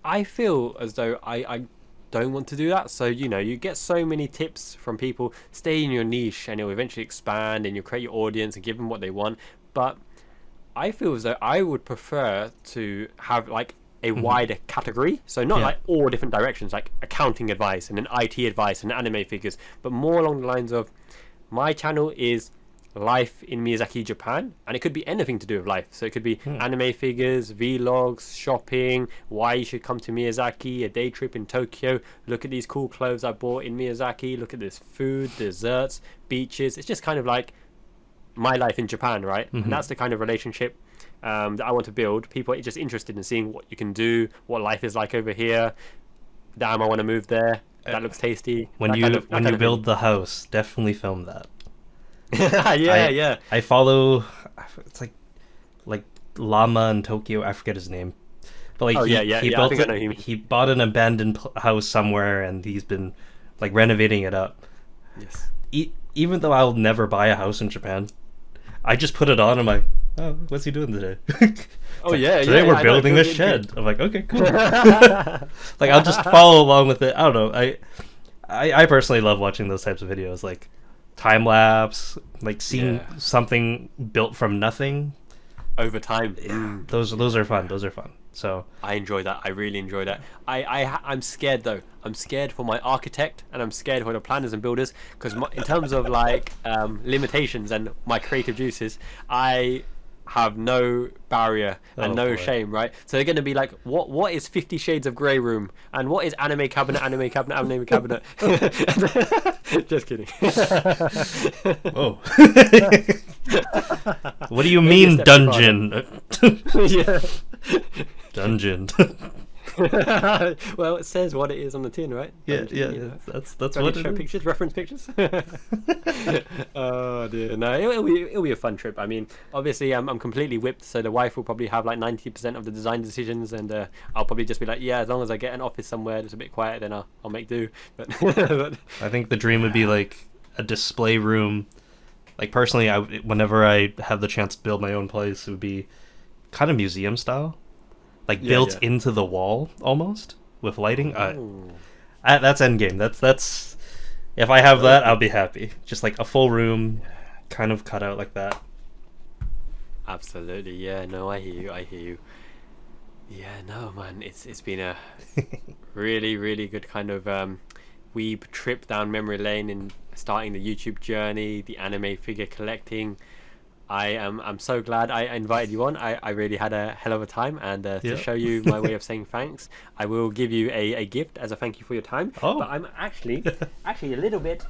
I feel as though I don't want to do that. So you get so many tips from people. Stay in your niche and it'll eventually expand, and you'll create your audience and give them what they want. But I feel as though I would prefer to have like a wider category, so not like all different directions, like accounting advice and then IT advice and anime figures, but more along the lines of, my channel is life in Miyazaki, Japan, and it could be anything to do with life. So it could be anime figures, vlogs, shopping, why you should come to Miyazaki, a day trip in Tokyo, look at these cool clothes I bought in Miyazaki, look at this food, desserts, beaches. It's just kind of like my life in Japan, right? And that's the kind of relationship that I want to build. People are just interested in seeing what you can do, what life is like over here. Damn, I want to move there. That looks tasty. When you build the house, definitely film that. yeah. I follow. It's like Llama in Tokyo. I forget his name. But like he bought an abandoned house somewhere, and he's been like renovating it up. Yes. Even though I'll never buy a house in Japan, I just put it on. I'm like, oh, what's he doing today? Today we're building this shed. I'm like, okay, cool. Like I'll just follow along with it. I don't know. I personally love watching those types of videos, like time lapse, like seeing something built from nothing over time. Those are fun. So I enjoy that. I really enjoy that. I'm scared though. I'm scared for my architect, and I'm scared for the planners and builders, because in terms of like limitations and my creative juices, I have no barrier and shame, right? So they're going to be like, what is 50 Shades of Grey room, and what is anime cabinet? Just kidding. Oh. What do you mean dungeon? Dungeon. Well, it says what it is on the tin, right? Yeah. That's what it is. Pictures, reference pictures. Oh dear, no, it'll be a fun trip. I mean, obviously, I'm completely whipped, so the wife will probably have like 90% of the design decisions, and I'll probably just be like, yeah, as long as I get an office somewhere that's a bit quiet, then I'll make do. But I think the dream would be like a display room. Like personally, whenever I have the chance to build my own place, it would be kind of museum style. Like built into the wall almost with lighting. That's endgame. That's If I have that, I'll be happy. Just like a full room, kind of cut out like that. Absolutely, yeah. No, I hear you. Yeah, no, man. It's been a really, really good kind of weeb trip down memory lane and starting the YouTube journey, the anime figure collecting. I'm so glad I invited you on. I really had a hell of a time, and to show you my way of saying thanks, I will give you a gift as a thank you for your time. But I'm actually a little bit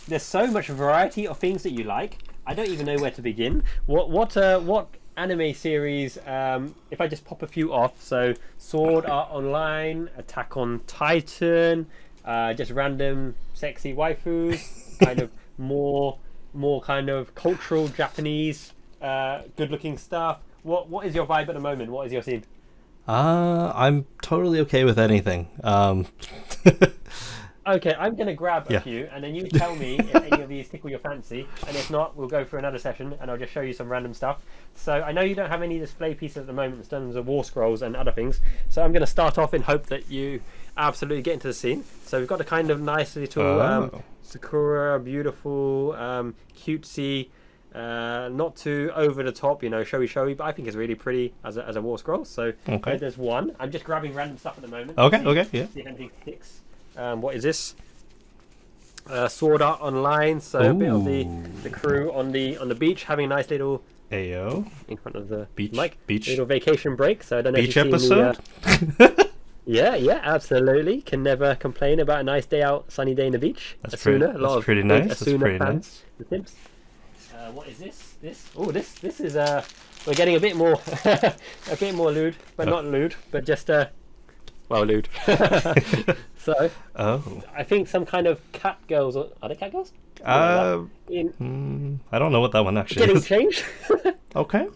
there's so much variety of things that you like. I don't even know where to begin. What anime series, if I just pop a few off, so Sword Art Online, Attack on Titan, just random sexy waifus, kind of more kind of cultural Japanese good looking stuff. What is your vibe at the moment? What is your scene? I'm totally okay with anything. Okay, I'm gonna grab a few and then you tell me if any of these tickle your fancy, and if not, we'll go for another session and I'll just show you some random stuff. So I know you don't have any display pieces at the moment in terms of wall scrolls and other things, so I'm gonna start off in hope that you absolutely get into the scene. So we've got a kind of nice little Sakura, beautiful, cutesy, not too over the top, showy, but I think it's really pretty as a wall scroll. So there's one. I'm just grabbing random stuff at the moment. See if anything sticks. What is this? Sword Art Online. So a bit of the crew on the beach having a nice little Ayo in front of the beach little vacation break. So I don't know beach if you've episode. Yeah, absolutely. Can never complain about a nice day out, sunny day in the beach. That's pretty nice. What is this? This is we're getting a bit more a bit more lewd, but not lewd, but just lewd. So I think some kind of cat girls. Are they cat girls? I don't know what that one actually getting is. Changed. Okay.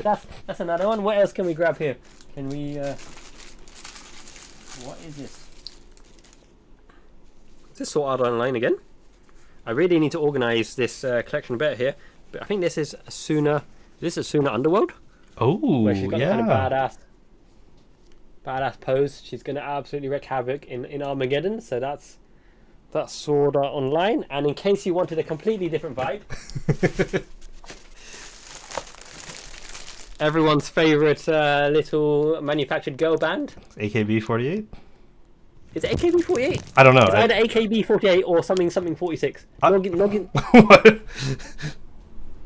That's another one. What else can we grab here? Can we? What is this? Is this Sword Art Online again? I really need to organise this collection better here. But I think this is Asuna. Is this Asuna Underworld? Oh, where she's got kind of badass pose. She's going to absolutely wreak havoc in Armageddon. So that's Sword Art Online. And in case you wanted a completely different vibe, everyone's favourite little manufactured girl band, AKB48. Is it AKB48? I don't know. It's either AKB48 or something 46. Login. What?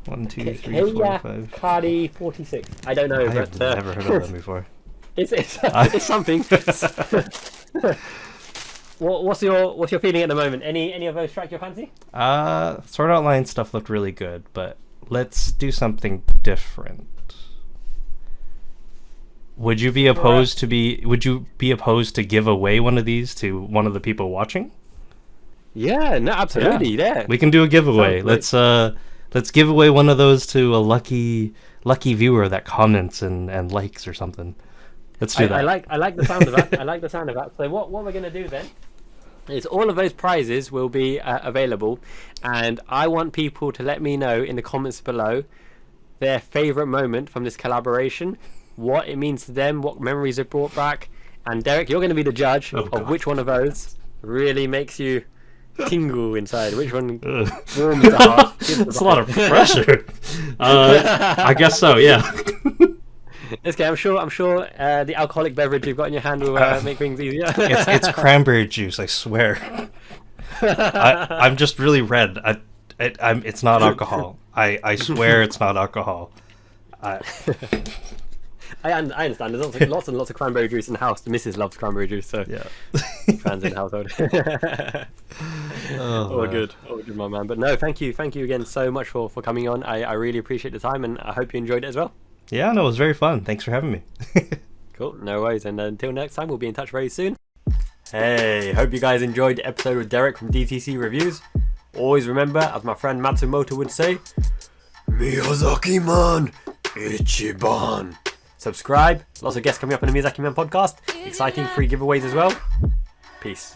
1, 2, 3, 4, 5. Cardi 46. I don't know. I've never heard of them before. It's something. What's your feeling at the moment? Any of those strike your fancy? Sword Art Online stuff looked really good, but let's do something different. Would you be opposed to give away one of these to one of the people watching? Yeah, no, absolutely. Yeah. We can do a giveaway. Let's give away one of those to a lucky viewer that comments and likes or something. Let's do that. I like the sound of that. I like the sound of that. So what we're going to do then is all of those prizes will be available, and I want people to let me know in the comments below their favourite moment from this collaboration, what it means to them, what memories it brought back. And Derrick, you're going to be the judge of which one of those really makes you tingle inside, which one warms the heart. That's a lot of pressure. I guess so, yeah. Okay, I'm sure the alcoholic beverage you've got in your hand will make things easier. It's cranberry juice, I swear. I'm just really red. It's not alcohol. I swear it's not alcohol. I understand. There's lots and lots of cranberry juice in the house. The missus loves cranberry juice, so yeah. Fans in the household. All good, my man. But no, thank you again so much for coming on. I really appreciate the time, and I hope you enjoyed it as well. Yeah, no, it was very fun. Thanks for having me. Cool, no worries. And until next time, we'll be in touch very soon. Hey, hope you guys enjoyed the episode with Derrick from DTTC Reviews. Always remember, as my friend Matsumoto would say, Miyazaki Man Ichiban. Subscribe. Lots of guests coming up on the Miyazaki Man Podcast. Exciting free giveaways as well. Peace.